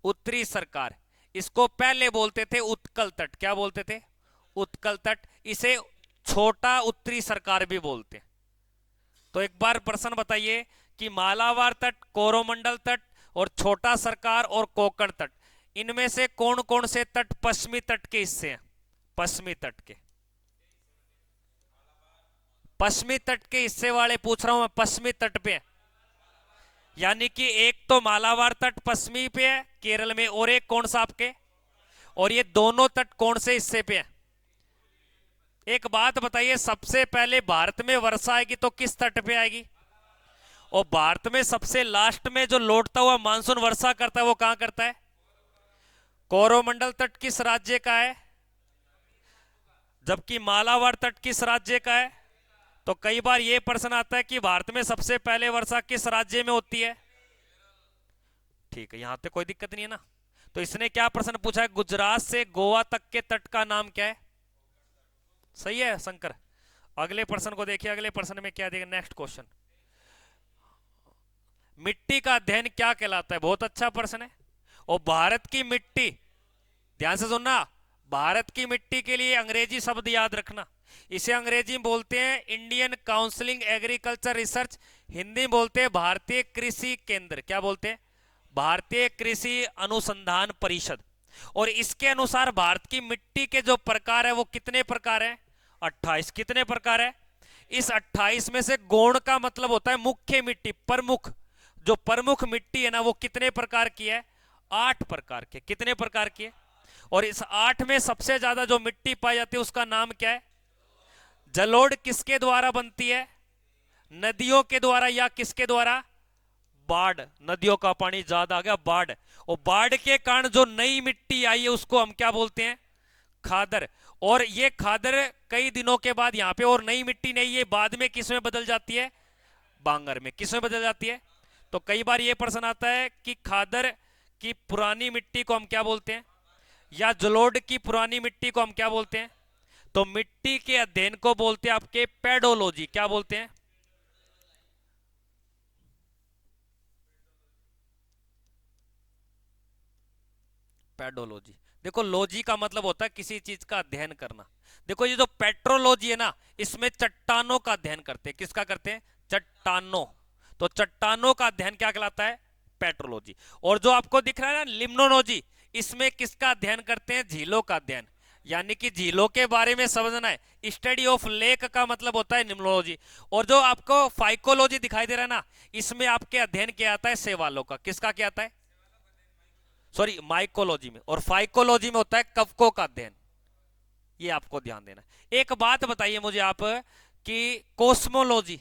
उत्तरी सरकार। इसको पहले बोलते थे उत्कल तट। क्या बोलते थे? उत्कल तट। इसे छोटा उत्तरी सरकार भी बोलते हैं। तो एक बार प्रश्न बताइए कि मालाबार तट, कोरोमंडल तट और छोटा सरकार और कोंकण तट, इनमें से कौन कौन से तट पश्चिमी तट के हिस्से हैं? पश्चिमी तट के हिस्से वाले पूछ रहा हूं मैं। पश्चिमी तट पे है, यानी कि एक तो मालाबार तट पश्चिमी पे है केरल में, और एक कौन सा आपके? और ये दोनों तट कौन से हिस्से पे है? एक बात बताइए, सबसे पहले भारत में वर्षा आएगी तो किस तट पे आएगी? और भारत में सबसे लास्ट में जो लौटता हुआ मानसून वर्षा करता है वो कहां करता है? कोरोमंडल तट किस राज्य का है? जबकि मालाबार तट किस राज्य का है? तो कई बार यह प्रश्न आता है कि भारत में सबसे पहले वर्षा किस राज्य में होती है? ठीक है, यहां पे कोई दिक्कत नहीं है ना। तो इसने क्या प्रश्न पूछा है? गुजरात से गोवा तक के तट का नाम क्या है? सही है शंकर। अगले प्रश्न को देखिए। अगले प्रश्न में क्या देगा? नेक्स्ट क्वेश्चन, मिट्टी का अध्ययन क्या कहलाता है? बहुत अच्छा प्रश्न है। और भारत की मिट्टी, ध्यान से सुनना, भारत की मिट्टी के लिए अंग्रेजी शब्द याद रखना। इसे अंग्रेजी में बोलते हैं Indian counselling agriculture research, Hindi में बोलते हैं भारतीय कृषि केंद्र। क्या बोलते हैं? भारतीय कृषि अनुसंधान परिषद। और इसके अनुसार भारत की मिट्टी के जो प्रकार है वो कितने प्रकार है? 28। कितने प्रकार है? इस 28 में से गौण का मतलब होता है मुख्य मिट्टी, प्रमुख। जो प्रमुख मिट्टी है ना वो कितने प्रकार की है? 8 प्रकार के। कितने प्रकार की है? और इस 8 में सबसे ज्यादा जो मिट्टी पाई जाती है उसका नाम क्या है? जलोढ़ किसके द्वारा बनती है? नदियों के द्वारा या किसके द्वारा? बाढ़। नदियों का पानी ज्यादा आ गया, बाढ़। और बाढ़ के कारण जो नई मिट्टी आई है उसको हम क्या बोलते हैं? खादर। और ये खादर कई दिनों के बाद यहां पे और नई मिट्टी नहीं, ये बाद में किस में बदल जाती है? बांगर में। किस में बदल जाती है? तो कई बार ये प्रश्न आता है कि खादर की पुरानी मिट्टी को हम क्या बोलते हैं, या जलोढ़ की पुरानी मिट्टी को हम क्या बोलते हैं? तो मिट्टी के अध्ययन को बोलते हैं आपके पेडोलॉजी। क्या बोलते हैं? पेडोलॉजी। देखो, लॉजी का मतलब होता है किसी चीज का अध्ययन करना। देखो, ये जो पेट्रोलॉजी है ना, इसमें चट्टानों का अध्ययन करते हैं। किसका करते हैं? चट्टानों। तो चट्टानों का अध्ययन क्या कहलाता है? पेट्रोलॉजी। और जो आपको दिख रहा है ना लिम्नोलॉजी, इसमें किसका अध्ययन करते हैं? झीलों का अध्ययन। यानी कि झीलों के बारे में समझना है। स्टडी ऑफ लेक का मतलब होता है निम्नोलॉजी। और जो आपको फाइकोलॉजी दिखाई दे रहा है ना, इसमें आपके अध्ययन क्या आता है? शैवालों का। किसका क्या आता है? सॉरी, माइकोलॉजी में। और फाइकोलॉजी में होता है कवकों का अध्ययन। ये आपको ध्यान देना है। एक बात बताइए मुझे आप कि कोस्मोलॉजी,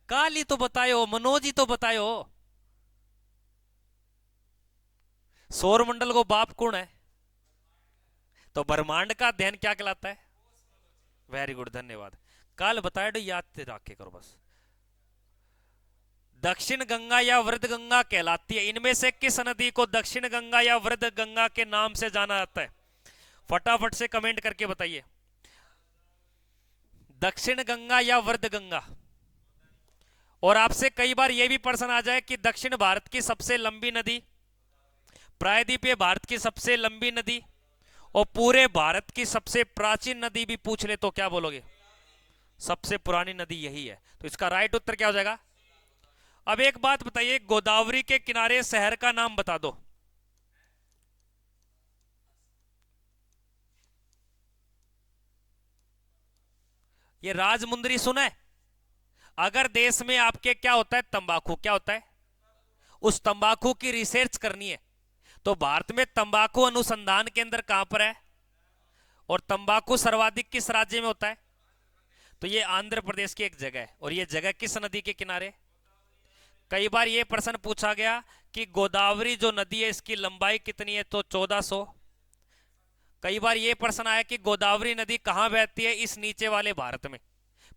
काली तो बतायो, मनोजी तो बतायो। सौरमंडल को बाप कौन है? तो ब्रह्मांड का अध्ययन क्या कहलाता है? वेरी गुड, धन्यवाद। कल बताया, याद रखे करो बस। दक्षिण गंगा या वृद्ध गंगा कहलाती है। इनमें से किस नदी को दक्षिण गंगा या वृद्ध गंगा के नाम से जाना जाता है? फटाफट से कमेंट करके बताइए। दक्षिण गंगा या वृद्ध गंगा। और आपसे कई बार यह भी प्रश्न आ जाए कि दक्षिण भारत की सबसे लंबी नदी, प्रायद्वीपीय भारत की सबसे लंबी नदी, और पूरे भारत की सबसे प्राचीन नदी भी पूछ ले तो क्या बोलोगे? सबसे पुरानी नदी यही है। तो इसका राइट उत्तर क्या हो जाएगा? अब एक बात बताइए, गोदावरी के किनारे शहर का नाम बता दो। ये राजमुंदरी सुना है? अगर देश में आपके क्या होता है, तंबाकू, क्या होता है, उस तंबाकू की रिसर्च करनी है, तो भारत में तंबाकू अनुसंधान केंद्र कहां पर है, और तंबाकू सर्वाधिक किस राज्य में होता है? तो ये आंध्र प्रदेश की एक जगह है, और ये जगह किस नदी के किनारे? कई बार ये प्रश्न पूछा गया कि गोदावरी जो नदी है इसकी लंबाई कितनी है, तो 1400। कई बार ये प्रश्न आया कि गोदावरी नदी कहां बहती है, इस नीचे वाले भारत में,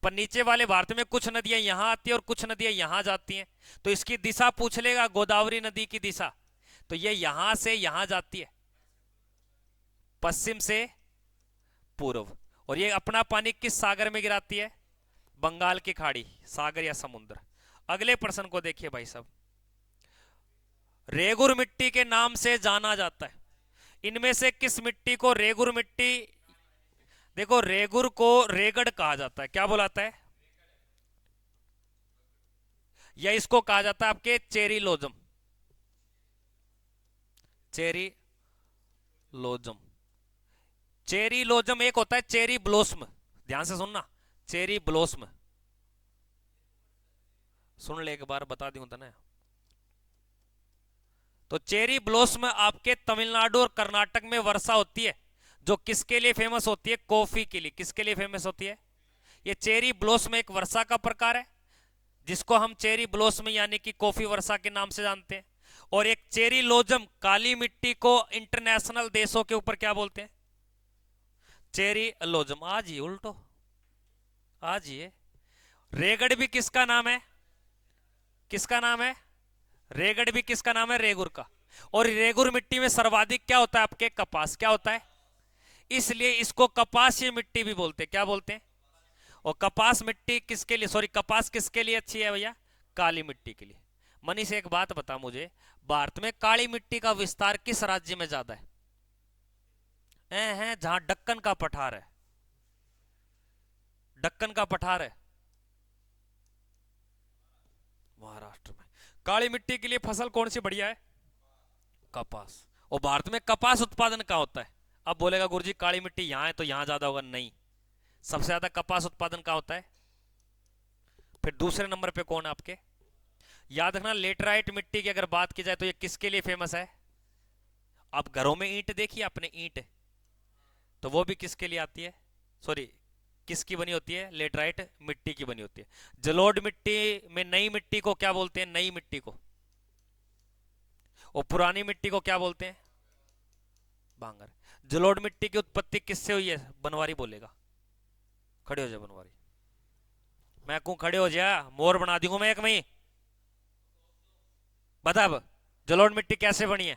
पर नीचे वाले भारत में कुछ नदियां यहां आती है और कुछ नदियां यहां जाती हैं, तो इसकी दिशा पूछ लेगा, गोदावरी नदी की दिशा, तो ये यहां से यहां जाती है, पश्चिम से पूर्व। और ये अपना पानी किस सागर में गिराती है? बंगाल की खाड़ी, सागर या समुद्र। अगले प्रश्न को देखिए भाई साहब, रेगुर मिट्टी के नाम से जाना जाता है, इनमें से किस मिट्टी को रेगुर मिट्टी? देखो, रेगुर को रेगड़ कहा जाता है, क्या बुलाता है, या इसको कहा जाता है आपके चेरी लोजम, चेरी लोजम। चेरी लोजम एक होता है चेरी ब्लोसम, ध्यान से सुनना, चेरी ब्लोसम, सुन ले एक बार, बता दूं तो ना। तो चेरी ब्लोसम आपके तमिलनाडु और कर्नाटक में वर्षा होती है, जो किसके लिए फेमस होती है? कॉफी के लिए। किसके लिए फेमस होती है? ये चेरी ब्लोसम एक वर्षा का प्रकार है, जिसको हम चेरी ब्लोसम यानी कि कॉफी वर्षा के नाम से जानते हैं। और एक चेरी लोजम, काली मिट्टी को इंटरनेशनल देशों के ऊपर क्या बोलते हैं? चेरी लोजम। आज ही उल्टो, आज ये रेगड़ भी किसका नाम है? किसका नाम है? रेगड़ भी किसका नाम है? रेगुर का। और रेगुर मिट्टी में सर्वाधिक क्या होता है आपके? कपास। क्या होता है? इसलिए इसको कपासीय मिट्टी भी बोलते हैं। क्या बोलते हैं? और कपास मिट्टी किसके लिए, सॉरी, कपास किसके लिए अच्छी है भैया? काली मिट्टी के लिए। मनीष एक बात बता मुझे, भारत में काली मिट्टी का विस्तार किस राज्य में ज्यादा है? जहां दक्कन का पठार है, दक्कन का पठार है महाराष्ट्र में। काली मिट्टी के लिए फसल कौन सी बढ़िया है? कपास। और भारत में कपास उत्पादन कहां होता है? अब बोलेगा गुरुजी काली मिट्टी यहां है तो यहां ज्यादा होगा, नहीं, सबसे ज्यादा कपास उत्पादन कहां होता है। फिर दूसरे नंबर पे कौन है आपके? याद रखना, लेटराइट मिट्टी की अगर बात की जाए तो ये किसके लिए फेमस है? आप घरों में ईंट देखिए आपने, ईंट, तो वो भी किसके लिए आती है, सॉरी किसकी बनी होती है? लेटराइट मिट्टी की बनी होती है। जलोढ़ मिट्टी में नई मिट्टी को क्या बोलते हैं? नई मिट्टी को। और पुरानी मिट्टी को क्या बोलते हैं? बांगर। जलोढ़ मिट्टी की उत्पत्ति किससे हुई है? बनवारी बोलेगा। खड़े हो जा बनवारी, मैं कहूं खड़े हो जा, मोर बना दूंगा मैं एक में। बता अब, जलोढ़ मिट्टी कैसे बनी है?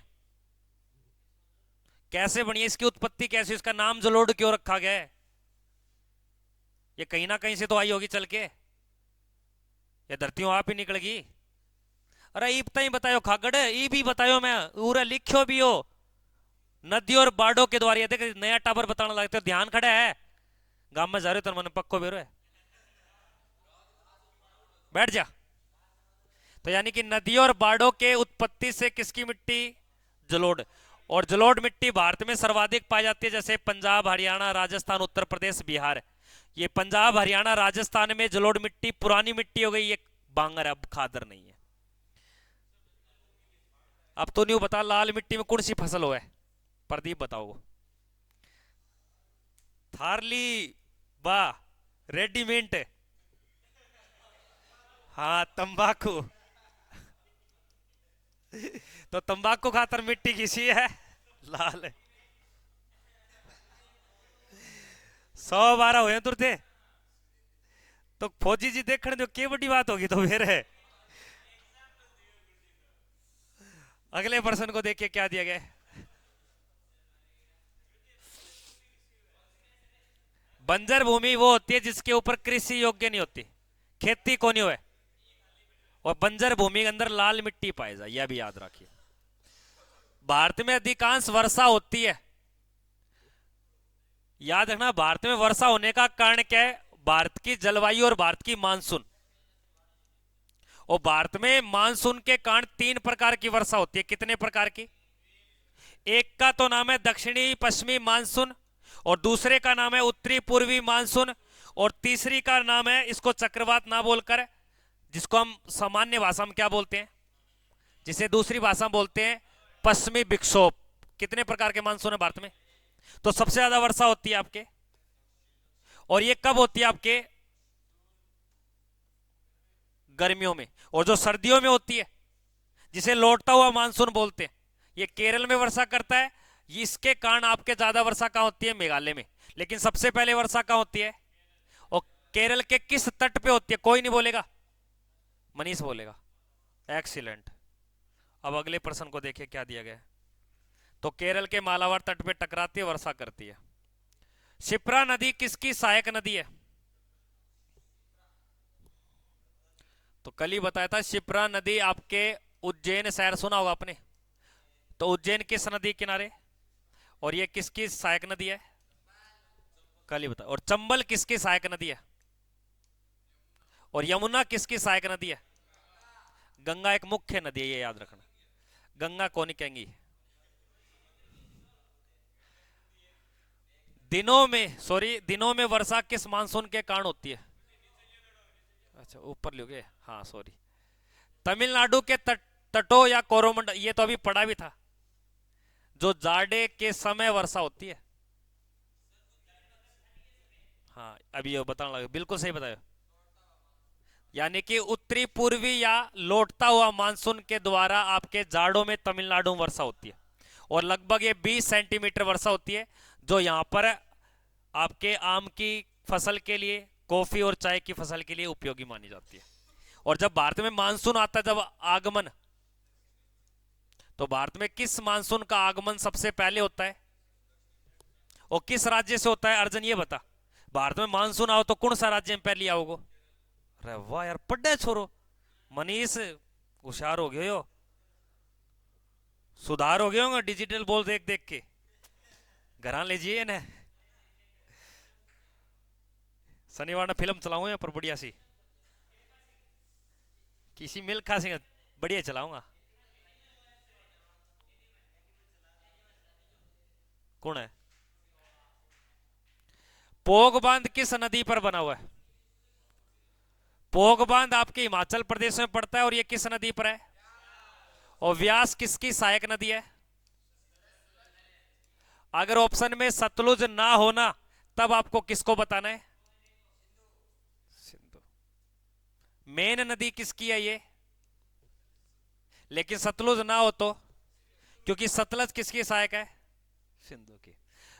कैसे बनी है, इसकी उत्पत्ति कैसे, इसका नाम जलोढ़ क्यों रखा गया है? ये कहीं ना कहीं से तो आई होगी चल के, ये धरती आप ही निकलेगी। अरे ईब तई बतायो खागड़, ई भी बतायो, मैं पूरा लिखो भी हो, नदी और बाड़ों के द्वारा। देख नया टावर बताने लगते हो, ध्यान खड़ा है, गांव में जा रहे हो तो मन पक्को बेरो है, बैठ जा। तो यानी कि नदी और बाड़ों के उत्पत्ति से किसकी मिट्टी? जलोढ़। और जलोढ़ मिट्टी भारत में सर्वाधिक पाई जाती है, जैसे पंजाब, हरियाणा, राजस्थान, उत्तर प्रदेश, बिहार। ये पंजाब, हरियाणा, राजस्थान में जलोढ़ मिट्टी पुरानी मिट्टी हो गई, ये बांगर, अब खादर नहीं है। अब तो नहीं बता, लाल मिट्टी में कौन सी फसल हो है? प्रदीप बताओ। थारली, वाह, रेडीमेड, हाँ तंबाकू। तो तंबाकू खातर मिट्टी किसी है? लाल है। 112 हुए तुर थे तो फौजी जी देखने दो, के बड़ी बात होगी तो फिर है। अगले प्रश्न को देखिए क्या दिया गया। बंजर भूमि वो होती है जिसके ऊपर कृषि योग्य नहीं होती, खेती को नहीं हुए, और बंजर भूमि के अंदर लाल मिट्टी पाई जाए, यह भी याद रखिए। भारत में अधिकांश वर्षा होती है, याद रखना, भारत में वर्षा होने का कारण क्या है? भारत की जलवायु और भारत की मानसून। और भारत में मानसून के कारण 3 प्रकार की वर्षा होती है। कितने प्रकार की? एक का तो नाम है दक्षिणी पश्चिमी मानसून, और दूसरे का नाम है उत्तरी पूर्वी मानसून, और तीसरी का नाम है, इसको चक्रवात ना बोलकर, जिसको हम सामान्य भाषा में क्या बोलते हैं, जिसे दूसरी भाषा में बोलते हैं पश्चिमी विक्षोभ। कितने प्रकार के मानसून है भारत में? तो सबसे ज्यादा वर्षा होती है आपके, और ये कब होती है आपके? गर्मियों में। और जो सर्दियों में होती है, जिसे लौटता हुआ मानसून बोलते हैं, ये केरल में वर्षा करता है। इसके कारण आपके ज्यादा वर्षा कहां होती है? मेघालय में। लेकिन सबसे पहले वर्षा कहां होती है? और केरल के किस तट पे होती है? कोई नहीं बोलेगा, मनीष बोलेगा। एक्सीलेंट। अब अगले प्रश्न को देखिए क्या दिया गया है। तो केरल के मालाबार तट पे टकराती है, वर्षा करती है। शिप्रा नदी किसकी सहायक नदी है? तो कल ही बताया था, शिप्रा नदी आपके उज्जैन शहर सुना होगा आपने, तो उज्जैन किस नदी किनारे, और ये किसकी सहायक नदी है? कल ही बताया। और चंबल किसकी सहायक नदी है? और यमुना किसकी सहायक नदी है? गंगा एक मुख्य नदी है, ये याद रखना। गंगा कौन कहेंगी? दिनों में वर्षा किस मानसून के कारण होती है? अच्छा ऊपर लोगे, हाँ सॉरी। तमिलनाडु के तटों या कोरोमंडल, ये तो अभी पढ़ा भी था, जो जाड़े के समय वर्षा होती है। हाँ अभी ये बताने लगे, बिल्कुल सही बताया। यानी कि उत्तरी पूर्वी या लौटता हुआ मानसून के द्वारा आपके जाड़ों में तमिलनाडु में वर्षा होती है, और लगभग ये 20 सेंटीमीटर वर्षा होती है, जो यहाँ पर आपके आम की फसल के लिए, कॉफी और चाय की फसल के लिए उपयोगी मानी जाती है। और जब भारत में मानसून आता है, जब आगमन, तो भारत में किस मानसून का आगमन सबसे पहले होता है, और किस राज्य से होता है? अर्जुन ये बता, भारत में मानसून आओ तो कौन सा राज्य में पहले आओगे? अरे वाह यार, पढ़े छोरो। मनीष होशियार हो गए हो, सुधार हो गए होंगे डिजिटल बोल देख देख के। घर लीजिए ना, शनिवार ने फिल्म चलाऊंगा यहाँ पर बढ़िया सी, किसी मिल्खा सिंह बढ़िया चलाऊंगा। कौन है? पोग बांध किस नदी पर बना हुआ है? पोग बांध आपके हिमाचल प्रदेश में पड़ता है, और ये किस नदी पर है? और व्यास किसकी सहायक नदी है? अगर ऑप्शन में सतलुज ना होना, तब आपको किसको बताना है? सिंधु। मेन नदी किसकी है ये? लेकिन सतलुज ना हो तो, क्योंकि सतलज किसकी सहायक है? सिंधु की।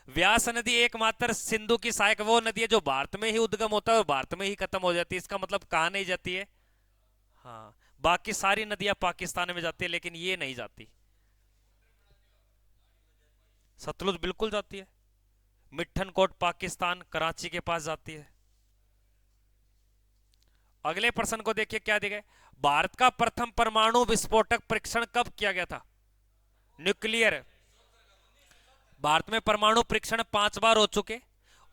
व्यास नदी एकमात्र सिंधु की सहायक वो नदी है जो भारत में ही उद्गम होता है और भारत में ही खत्म हो जाती है। इसका मतलब कहां नहीं जाती है? हाँ, बाकी सारी नदियां पाकिस्तान में जाती है, लेकिन ये नहीं जाती। सतलुज बिल्कुल जाती है, मिठन कोट पाकिस्तान कराची के पास जाती है। अगले प्रश्न को देखिए क्या दिया गया। भारत का प्रथम परमाणु विस्फोटक परीक्षण कब किया गया था? न्यूक्लियर। भारत में परमाणु परीक्षण 5 बार हो चुके,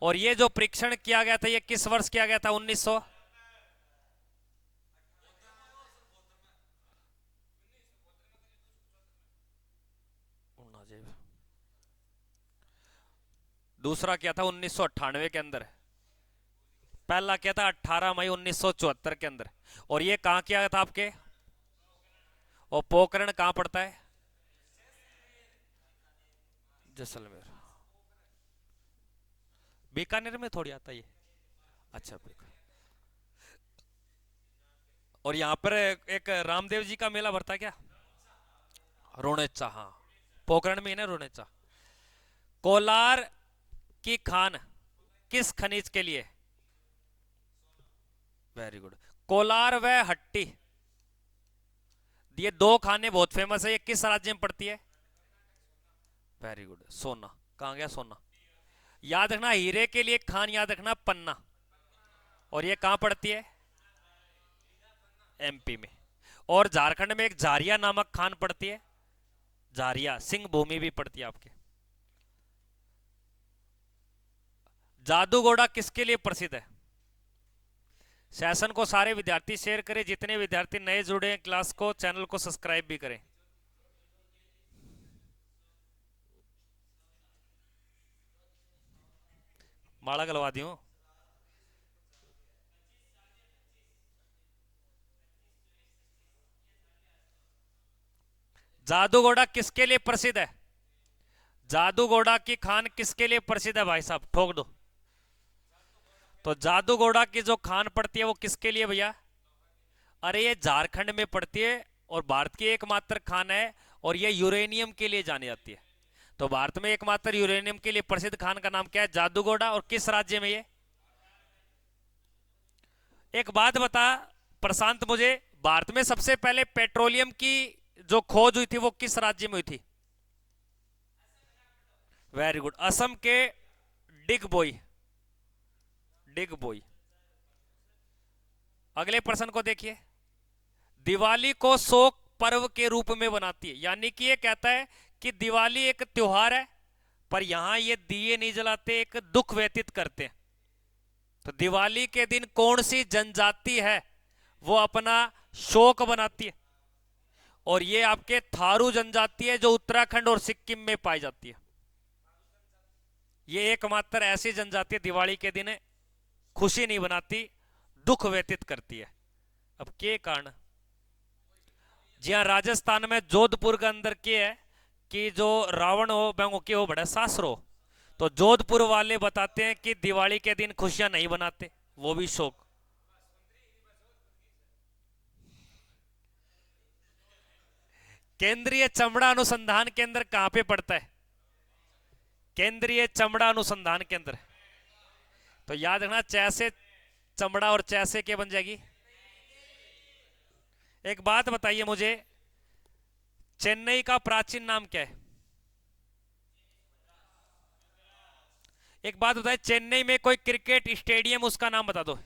और ये जो परीक्षण किया गया था, ये किस वर्ष किया गया था? 1900। दूसरा किया था 1998 के अंदर। पहला किया था 18 मई 1974 के अंदर। और ये कहां किया गया था आपके? और पोखरण कहां पड़ता है? जैसलमेर। बीकानेर में थोड़ी आता ये। अच्छा और यहाँ पर एक रामदेव जी का मेला भरता है क्या? रोनेचा, हाँ पोखरण में है ना रोनेचा। कोलार की खान किस खनिज के लिए? Very good. कोलार व हट्टी, ये दो खाने बहुत फेमस है, ये किस राज्य में पड़ती है? Very good. सोना, कहां गया सोना? याद रखना, हीरे के लिए खान याद रखना पन्ना, और ये कहां पड़ती है? एमपी में। और झारखंड में एक झारिया नामक खान पड़ती है, झारिया सिंह भूमि भी पड़ती है आपके। जादूगोड़ा किसके लिए प्रसिद्ध है? सेशन को सारे विद्यार्थी शेयर करें, जितने विद्यार्थी नए जुड़े हैं क्लास को, चैनल को सब्सक्राइब भी करें। माला गलवा दी हूं। जादूगोड़ा किसके लिए प्रसिद्ध है? जादूगोड़ा की खान किसके लिए प्रसिद्ध है भाई साहब, ठोक दो। तो जादूगोड़ा की जो खान पड़ती है वो किसके लिए भैया? अरे ये झारखंड में पड़ती है और भारत की एकमात्र खान है, और ये यूरेनियम के लिए जानी जाती है। तो भारत में एकमात्र यूरेनियम के लिए प्रसिद्ध खान का नाम क्या है? जादूगोड़ा। और किस राज्य में ये? एक बात बता प्रशांत मुझे, भारत में सबसे पहले पेट्रोलियम की जो खोज हुई थी वो किस राज्य में हुई थी? वेरी गुड, असम के डिगबोई। डिगबोई। अगले प्रश्न को देखिए। दिवाली को शोक पर्व के रूप में बनाती है, यानी कि ये कहता है कि दिवाली एक त्योहार है, पर यहां ये दिए नहीं जलाते, एक दुख व्यतीत करते हैं। तो दिवाली के दिन कौन सी जनजाति है वो अपना शोक बनाती है? और ये आपके थारू जनजाति है जो उत्तराखंड और सिक्किम में पाई जाती है। ये एकमात्र ऐसी जनजाति दिवाली के दिन खुशी नहीं बनाती, दुख व्यतीत करती है। अब के कारण? जी हाँ, राजस्थान में जोधपुर के अंदर के है कि जो रावण हो बैंगो के हो बड़ा सासरो, तो जोधपुर वाले बताते हैं कि दिवाली के दिन खुशियां नहीं बनाते, वो भी शोक। केंद्रीय चमड़ा अनुसंधान केंद्र कहां पे पड़ता है? केंद्रीय चमड़ा अनुसंधान केंद्र। तो याद रखना, चैसे चमड़ा और चैसे के बन जाएगी। एक बात बताइए मुझे, चेन्नई का प्राचीन नाम क्या है? एक बात बताइए, चेन्नई में कोई क्रिकेट स्टेडियम, उसका नाम बता दो।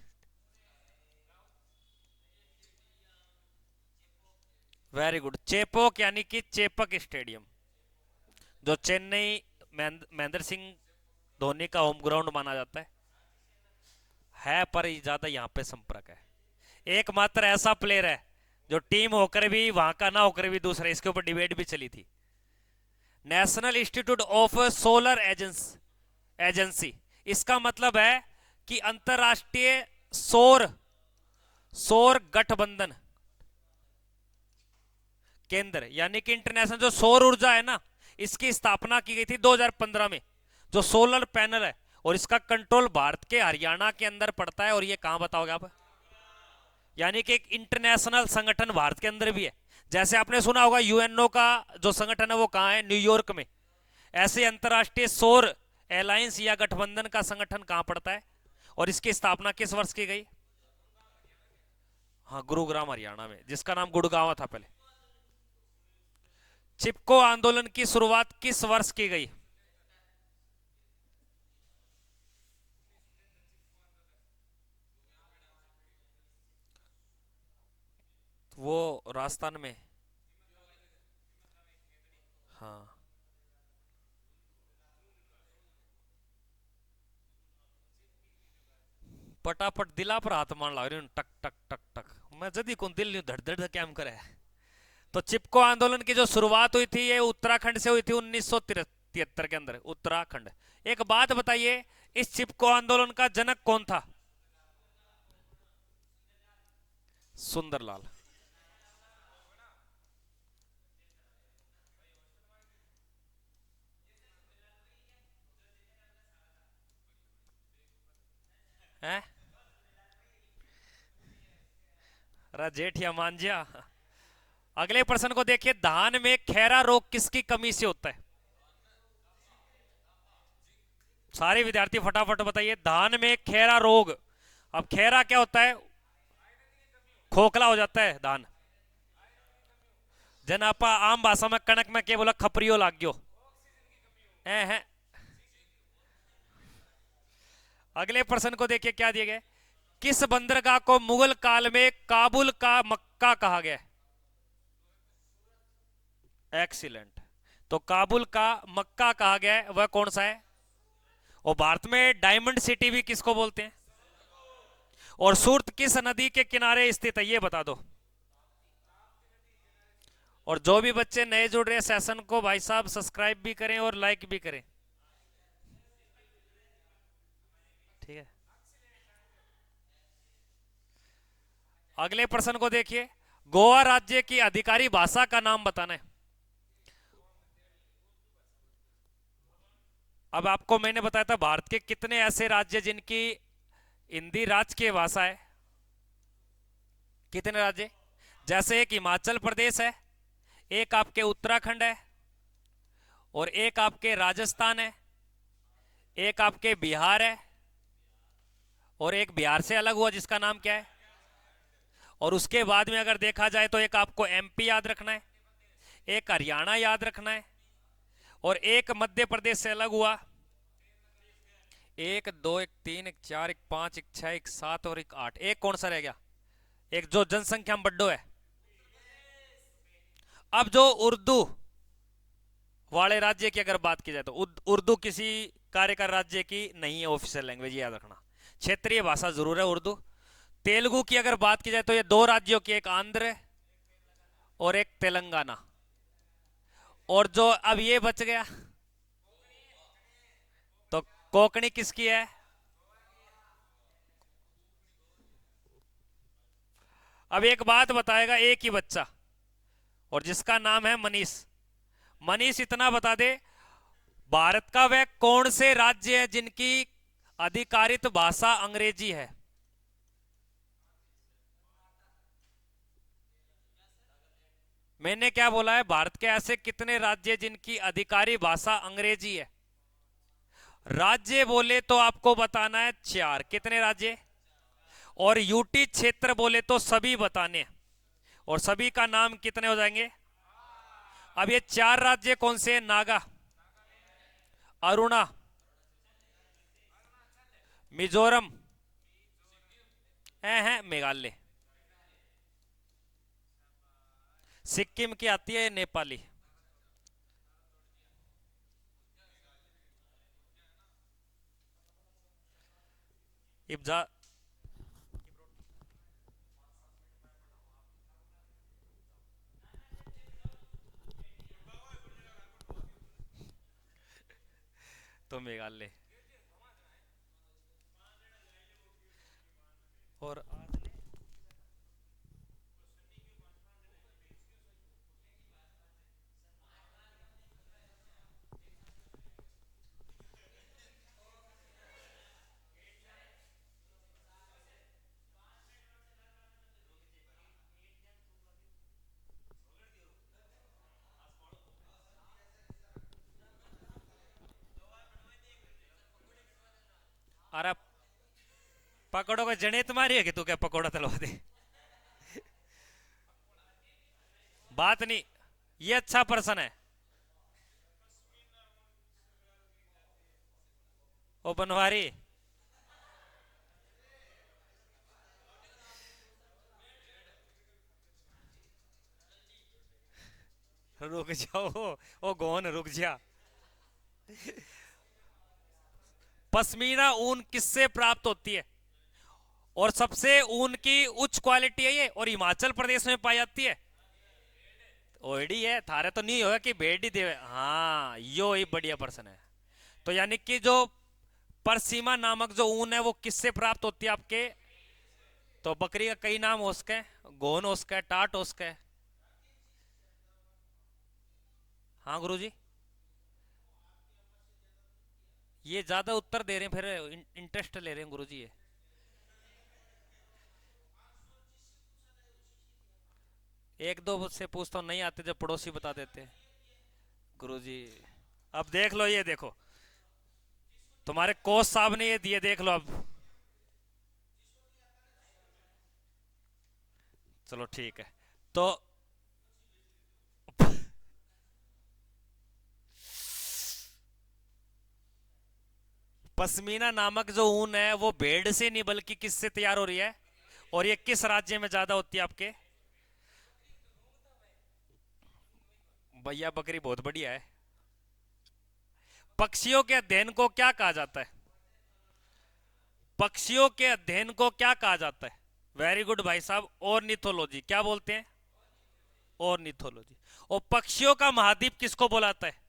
वेरी गुड, चेपोक, यानी कि चेपक स्टेडियम, जो चेन्नई महेंद्र सिंह धोनी का होम ग्राउंड माना जाता है, पर ज्यादा यहाँ पे संपर्क है। एकमात्र ऐसा प्लेयर है जो टीम होकर भी वहां का ना होकर भी दूसरा, इसके ऊपर डिबेट भी चली थी। National institute of solar agency, इसका मतलब है कि अंतरराष्ट्रीय सौर सौर गठबंधन केंद्र, यानी कि इंटरनेशनल जो सौर ऊर्जा है ना, इसकी स्थापना की गई थी 2015 में, जो सोलर पैनल है, और इसका कंट्रोल भारत के हरियाणा के अंदर पड़ता है। और ये कहां बताओगे आप? यानी कि एक इंटरनेशनल संगठन भारत के अंदर भी है। जैसे आपने सुना होगा यूएनओ का जो संगठन है वो कहां है? न्यूयॉर्क में। ऐसे अंतरराष्ट्रीय सौर एलायंस या गठबंधन का संगठन कहां पड़ता है, और इसकी स्थापना किस वर्ष की गई? हाँ, गुरुग्राम हरियाणा में, जिसका नाम गुड़गांव था पहले। चिपको आंदोलन की शुरुआत किस वर्ष की गई? वो राजस्थान में। हाँ, पटापट दिला पर हाथ मान लग रही, टक टक टक टक, मैं जदी कौन दिल नहीं धड़ धड़ क्या करे। तो चिपको आंदोलन की जो शुरुआत हुई थी ये उत्तराखंड से हुई थी 1973 के अंदर, उत्तराखंड। एक बात बताइए, इस चिपको आंदोलन का जनक कौन था? सुंदरलाल। है जेठिया मांझिया। अगले प्रश्न को देखिए, धान में खैरा रोग किसकी कमी से होता है? सारे विद्यार्थी फटाफट बताइए, धान में खैरा रोग। अब खैरा क्या होता है? खोखला हो जाता है धान। जन आपा आम भाषा में कणक में क्या बोला? खपरियो लाग गयो है। अगले प्रश्न को देखिए, क्या दिए गए? किस बंदरगाह को मुगल काल में काबुल का मक्का कहा गया? एक्सीलेंट। तो काबुल का मक्का कहा गया है, वह कौन सा है? और भारत में डायमंड सिटी भी किसको बोलते हैं? और सूरत किस नदी के किनारे स्थित है, ये बता दो। और जो भी बच्चे नए जुड़ रहे हैं सेशन को, भाई साहब सब्सक्राइब भी करें और लाइक भी करें, ठीक है। अगले प्रश्न को देखिए, गोवा राज्य की अधिकारी भाषा का नाम बताना है। अब आपको मैंने बताया था भारत के कितने ऐसे राज्य जिनकी हिंदी राजकीय भाषा है। कितने राज्य? जैसे एक हिमाचल प्रदेश है, एक आपके उत्तराखंड है, और एक आपके राजस्थान है, एक आपके बिहार है, और एक बिहार से अलग हुआ जिसका नाम क्या है। और उसके बाद में अगर देखा जाए तो एक आपको एमपी याद रखना है, एक हरियाणा याद रखना है, और एक मध्य प्रदेश से अलग हुआ। एक दो एक तीन एक चार एक पांच एक छह एक सात और एक आठ। एक कौन सा रह गया? एक जो जनसंख्या में बड्डो है। अब जो उर्दू वाले राज्य की अगर बात की जाए तो उर्दू किसी कार्य का राज्य की नहीं है ऑफिशियल लैंग्वेज, याद रखना। क्षेत्रीय भाषा जरूर है उर्दू। तेलुगु की अगर बात की जाए तो ये दो राज्यों की, एक आंध्र और एक तेलंगाना। और जो अब ये बच गया तो कोंकणी किसकी है? अब एक बात बताएगा एक ही बच्चा, और जिसका नाम है मनीष। मनीष इतना बता दे, भारत का वह कौन से राज्य है जिनकी आधिकारिक भाषा अंग्रेजी है? मैंने क्या बोला है? भारत के ऐसे कितने राज्य जिनकी आधिकारिक भाषा अंग्रेजी है? राज्य बोले तो आपको बताना है चार। कितने राज्य? और यूटी क्षेत्र बोले तो सभी बताने हैं। और सभी का नाम कितने हो जाएंगे? अब ये चार राज्य कौन से हैं? नागा, अरुणा, मिजोरम, है मेघालय। सिक्किम की आती है नेपाली। इब्जा तो मेघालय। और अरे पकड़ो का जने तुम्हारी है कि तू क्या पकौड़ा तलवा दे? बात नहीं, ये अच्छा पर्सन है। ओ बनवारी, रुक जाओ। ओ गौन रुक जा। पश्मीना ऊन किससे प्राप्त होती है? और सबसे ऊन की उच्च क्वालिटी है ये, और हिमाचल प्रदेश में पाई जाती है। ओडी है थारे तो नहीं होगा कि भेड़ देवे। हाँ यो ही बढ़िया पर्सन है। तो यानी कि जो परसीमा नामक जो ऊन है वो किससे प्राप्त होती है आपके? तो बकरी का कई नाम हो सके, गोन हो सके, टाट हो सके। हाँ गुरुजी, ये ज्यादा उत्तर दे रहे हैं, फिर इंटरेस्ट ले रहे हैं गुरुजी ये। एक दो से पूछता हूँ, नहीं आते जब पड़ोसी बता देते हैं। गुरुजी अब देख लो, ये देखो तुम्हारे कोच साहब ने ये दिए, देख लो अब। चलो ठीक है। तो पश्मीना नामक जो ऊन है वो भेड़ से नहीं बल्कि किससे तैयार हो रही है? और ये किस राज्य में ज्यादा होती है आपके? भैया बकरी बहुत बढ़िया है। पक्षियों के अध्ययन को क्या कहा जाता है? पक्षियों के अध्ययन को क्या कहा जाता है? वेरी गुड भाई साहब, ऑर्निथोलॉजी। क्या बोलते हैं? ऑर्निथोलॉजी। और पक्षियों का महाद्वीप किसको बुलाता है?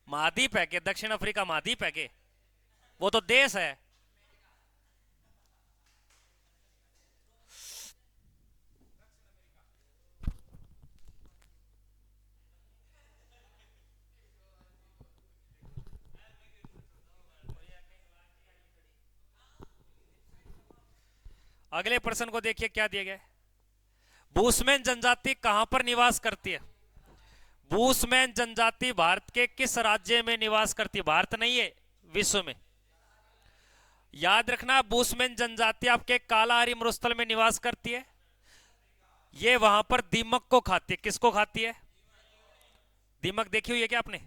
महाद्वीप है कि दक्षिण अफ्रीका महाद्वीप है कि? वो तो देश है। अगले प्रश्न को देखिए क्या दिया गया है। बूसमैन जनजाति कहां पर निवास करती है? बूसमैन जनजाति भारत के किस राज्य में निवास करती है? भारत नहीं है, विश्व में। याद रखना, बूसमैन जनजाति आपके कालाहारी मरुस्थल में निवास करती है। ये वहां पर दीमक को खाती है। किसको खाती है? दीमक देखी हुई है क्या आपने?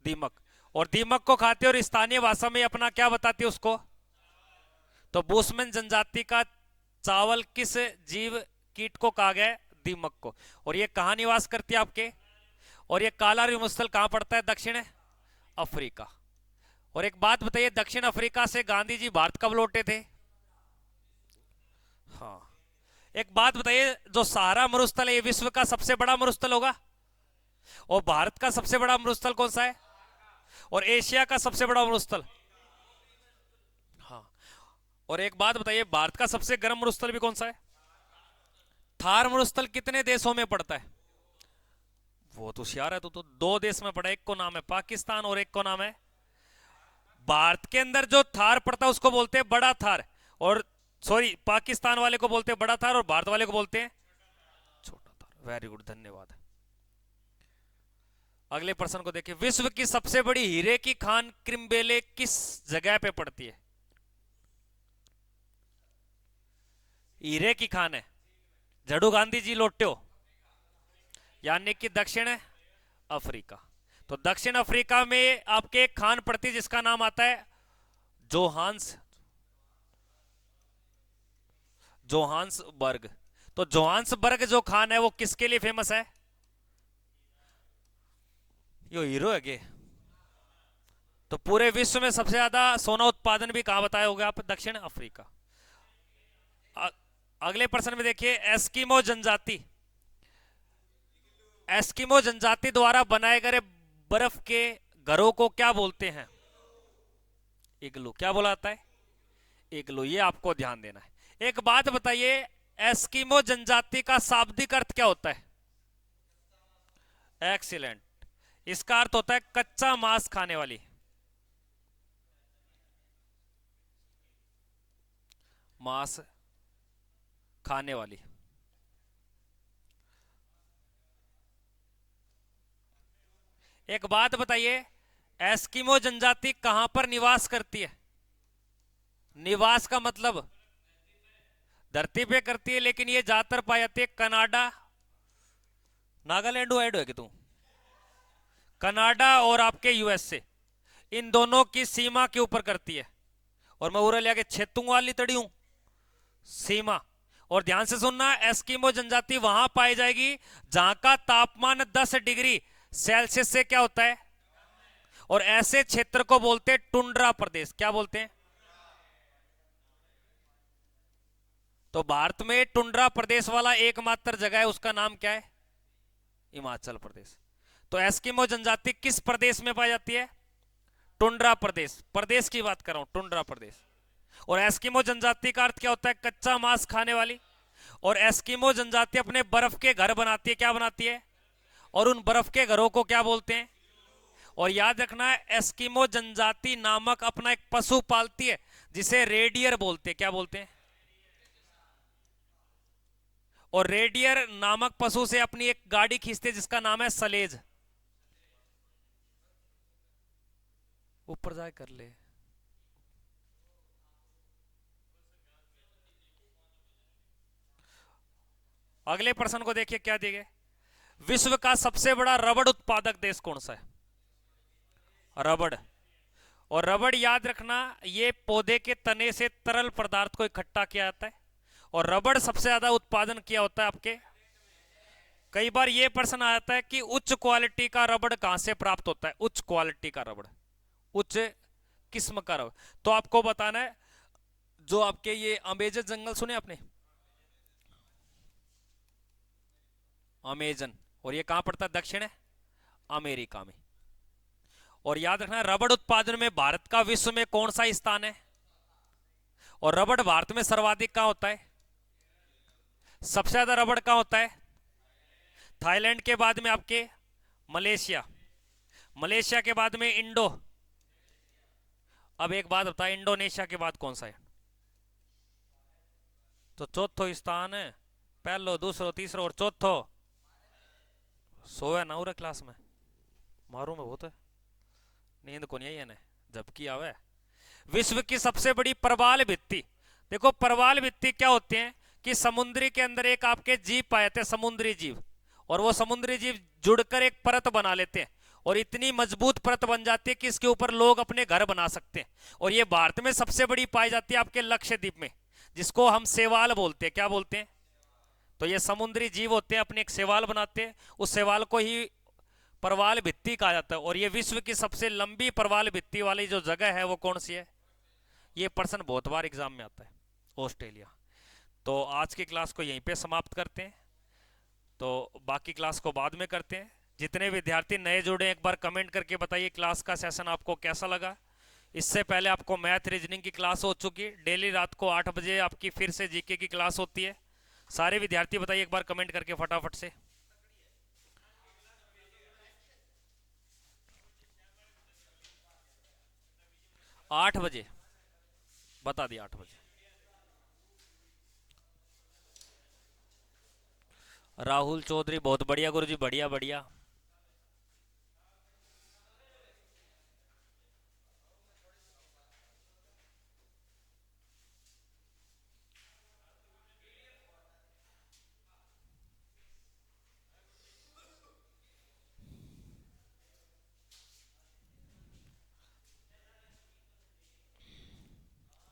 दीमक। और दीमक को खाती है और स्थानीय भाषा में अपना क्या बताती है उसको? तो बूसमैन जनजाति का चावल किस जीव कीट को कहा गया है? दीमक को। और ये कहां निवास करती है आपके? और ये कालाहारी मरुस्थल कहां पड़ता है? दक्षिण अफ्रीका। और एक बात बताइए, दक्षिण अफ्रीका से गांधी जी भारत कब लौटे थे? हाँ। एक बात बताइए, जो सहारा मरुस्थल है ये विश्व का सबसे बड़ा मरुस्थल होगा, और भारत का सबसे बड़ा मरुस्थल कौन सा है? और एशिया का सबसे बड़ा मरुस्थल? हाँ। और एक बात बताइए, भारत का सबसे गर्म मरुस्थल भी कौन सा है? थार मरुस्थल कितने देशों में पड़ता है? वो तो होशियार है, तो दो देश में पड़ा है। एक को नाम है पाकिस्तान और एक को नाम है भारत। के अंदर जो थार पड़ता है उसको बोलते हैं बड़ा थार, और सॉरी, पाकिस्तान वाले को बोलते हैं बड़ा थार और भारत वाले को बोलते हैं छोटा थार। वेरी गुड, धन्यवाद। अगले प्रश्न को देखिए। विश्व की सबसे बड़ी हीरे की खान क्रिम्बेले किस जगह पे पड़ती है? हीरे की खान है जड़ू गांधी जी लौटे हो, यानी कि दक्षिण अफ्रीका। तो दक्षिण अफ्रीका में आपके एक खान पड़ती है जिसका नाम आता है जोहान्सबर्ग। तो जोहान्सबर्ग जो खान है वो किसके लिए फेमस है? यो हीरो है के। तो पूरे विश्व में सबसे ज्यादा सोना उत्पादन भी कहां बताए होगा आप? दक्षिण अफ्रीका। अगले प्रश्न में देखिए, एस्किमो जनजाति, एस्किमो जनजाति द्वारा बनाए गए बर्फ के घरों को क्या बोलते हैं? इग्लू। क्या बोला जाता है? इग्लू। ये आपको ध्यान देना है। एक बात बताइए, एस्किमो जनजाति का शाब्दिक अर्थ क्या होता है? एक्सीलेंट। इसका अर्थ होता है कच्चा मांस खाने वाली। मांस खाने वाली। एक बात बताइए, एस्किमो जनजाति कहां पर निवास करती है? निवास का मतलब धरती पे करती है, लेकिन ये ज्यादातर पाई जाती है कनाडा, नागालैंड ऐड है कि तू, कनाडा और आपके यूएसए, इन दोनों की सीमा के ऊपर करती है। और मैं उरे लिया के छेतुंग वाली तड़ी हूं सीमा। और ध्यान से सुनना, एस्किमो जनजाति वहां पाई जाएगी जहां का तापमान 10 डिग्री सेल्सियस से क्या होता है? और ऐसे क्षेत्र को बोलते हैं टुंड्रा प्रदेश। क्या बोलते हैं? तो भारत में टुंड्रा प्रदेश वाला एकमात्र जगह है, उसका नाम क्या है? हिमाचल प्रदेश। तो एस्किमो जनजाति किस प्रदेश में पाई जाती है? टुंड्रा प्रदेश। प्रदेश की बात कर रहा हूं, टुंड्रा प्रदेश। और एस्किमो जनजाति का अर्थ क्या होता है? कच्चा मांस खाने वाली। और एस्किमो जनजाति अपने बर्फ के घर बनाती है। क्या बनाती है? और उन बर्फ के घरों को क्या बोलते हैं? और याद रखना है, एस्किमो जनजाति नामक अपना एक पशु पालती है जिसे रेडियर बोलते हैं। क्या बोलते हैं? और रेडियर नामक पशु से अपनी एक गाड़ी खींचते हैं जिसका नाम है सलेज। ऊपर जाए कर ले। अगले प्रश्न को देखिए क्या दिया गया। विश्व का सबसे बड़ा रबड़ उत्पादक देश कौन सा है? रबड़। और रबड़ याद रखना, ये पौधे के तने से तरल पदार्थ को इकट्ठा किया जाता है। और रबड़ सबसे ज्यादा उत्पादन किया होता है आपके। कई बार ये प्रश्न आ जाता है कि उच्च क्वालिटी का रबड़ कहां से प्राप्त होता है? उच्च क्वालिटी का रबड़, उच्च किस्म का रबड़, तो आपको बताना है जो आपके ये अमेजन जंगल सुने आपने? अमेजन। और ये कहां पड़ता है? दक्षिण अमेरिका में। और याद रखना, रबड़ उत्पादन में भारत का विश्व में कौन सा स्थान है? और रबड़ भारत में सर्वाधिक कहां होता है? सबसे ज्यादा रबड़ कहां होता है? थाईलैंड के बाद में आपके मलेशिया, मलेशिया के बाद में इंडो। अब एक बात बता, इंडोनेशिया के बाद कौन सा है? तो चौथो स्थान है, पहलो दूसरो तीसरो और चौथो। सोया ना उरे क्लास में, मारू में बहुत है, नींद को नहीं है ने, झपकी आवे। विश्व की सबसे बड़ी प्रवाल भित्ति। देखो प्रवाल भित्ति क्या होते हैं कि समुद्री के अंदर एक आपके जीव पाए थे, समुद्री जीव, और वो समुद्री जीव जुड़कर एक परत बना लेते हैं, और इतनी मजबूत परत बन जाती है कि इसके ऊपर लोग अपने घर बना सकते हैं। और ये भारत में सबसे बड़ी पाई जाती है आपके लक्षद्वीप में, जिसको हम सेवाल बोलते हैं। क्या बोलते हैं? तो ये समुद्री जीव होते हैं, अपने एक सेवाल बनाते हैं, उस सेवाल को ही परवाल भित्ति कहा जाता है। और ये विश्व की सबसे लंबी परवाल भित्ति वाली जो जगह है वो कौन सी है? ये प्रश्न बहुत बार एग्जाम में आता है, ऑस्ट्रेलिया। तो आज की क्लास को यहीं पे समाप्त करते हैं, तो बाकी क्लास को बाद में करते हैं। जितने विद्यार्थी नए जुड़े एक बार कमेंट करके बताइए क्लास का सेशन आपको कैसा लगा। इससे पहले आपको मैथ रीजनिंग की क्लास हो चुकी, डेली रात को 8 बजे आपकी फिर से जीके की क्लास होती है। सारे विद्यार्थी बताइए एक बार कमेंट करके फटाफट से। 8 बजे बता दिया, 8 बजे। राहुल चौधरी बहुत बढ़िया गुरुजी, बढ़िया बढ़िया।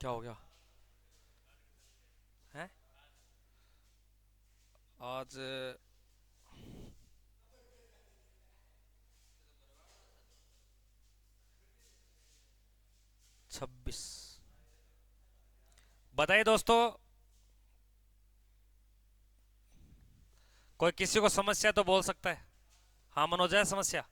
क्या हो गया है आज? 26। बताइए दोस्तों, कोई किसी को समस्या तो बोल सकता है। हाँ मनोज, है समस्या?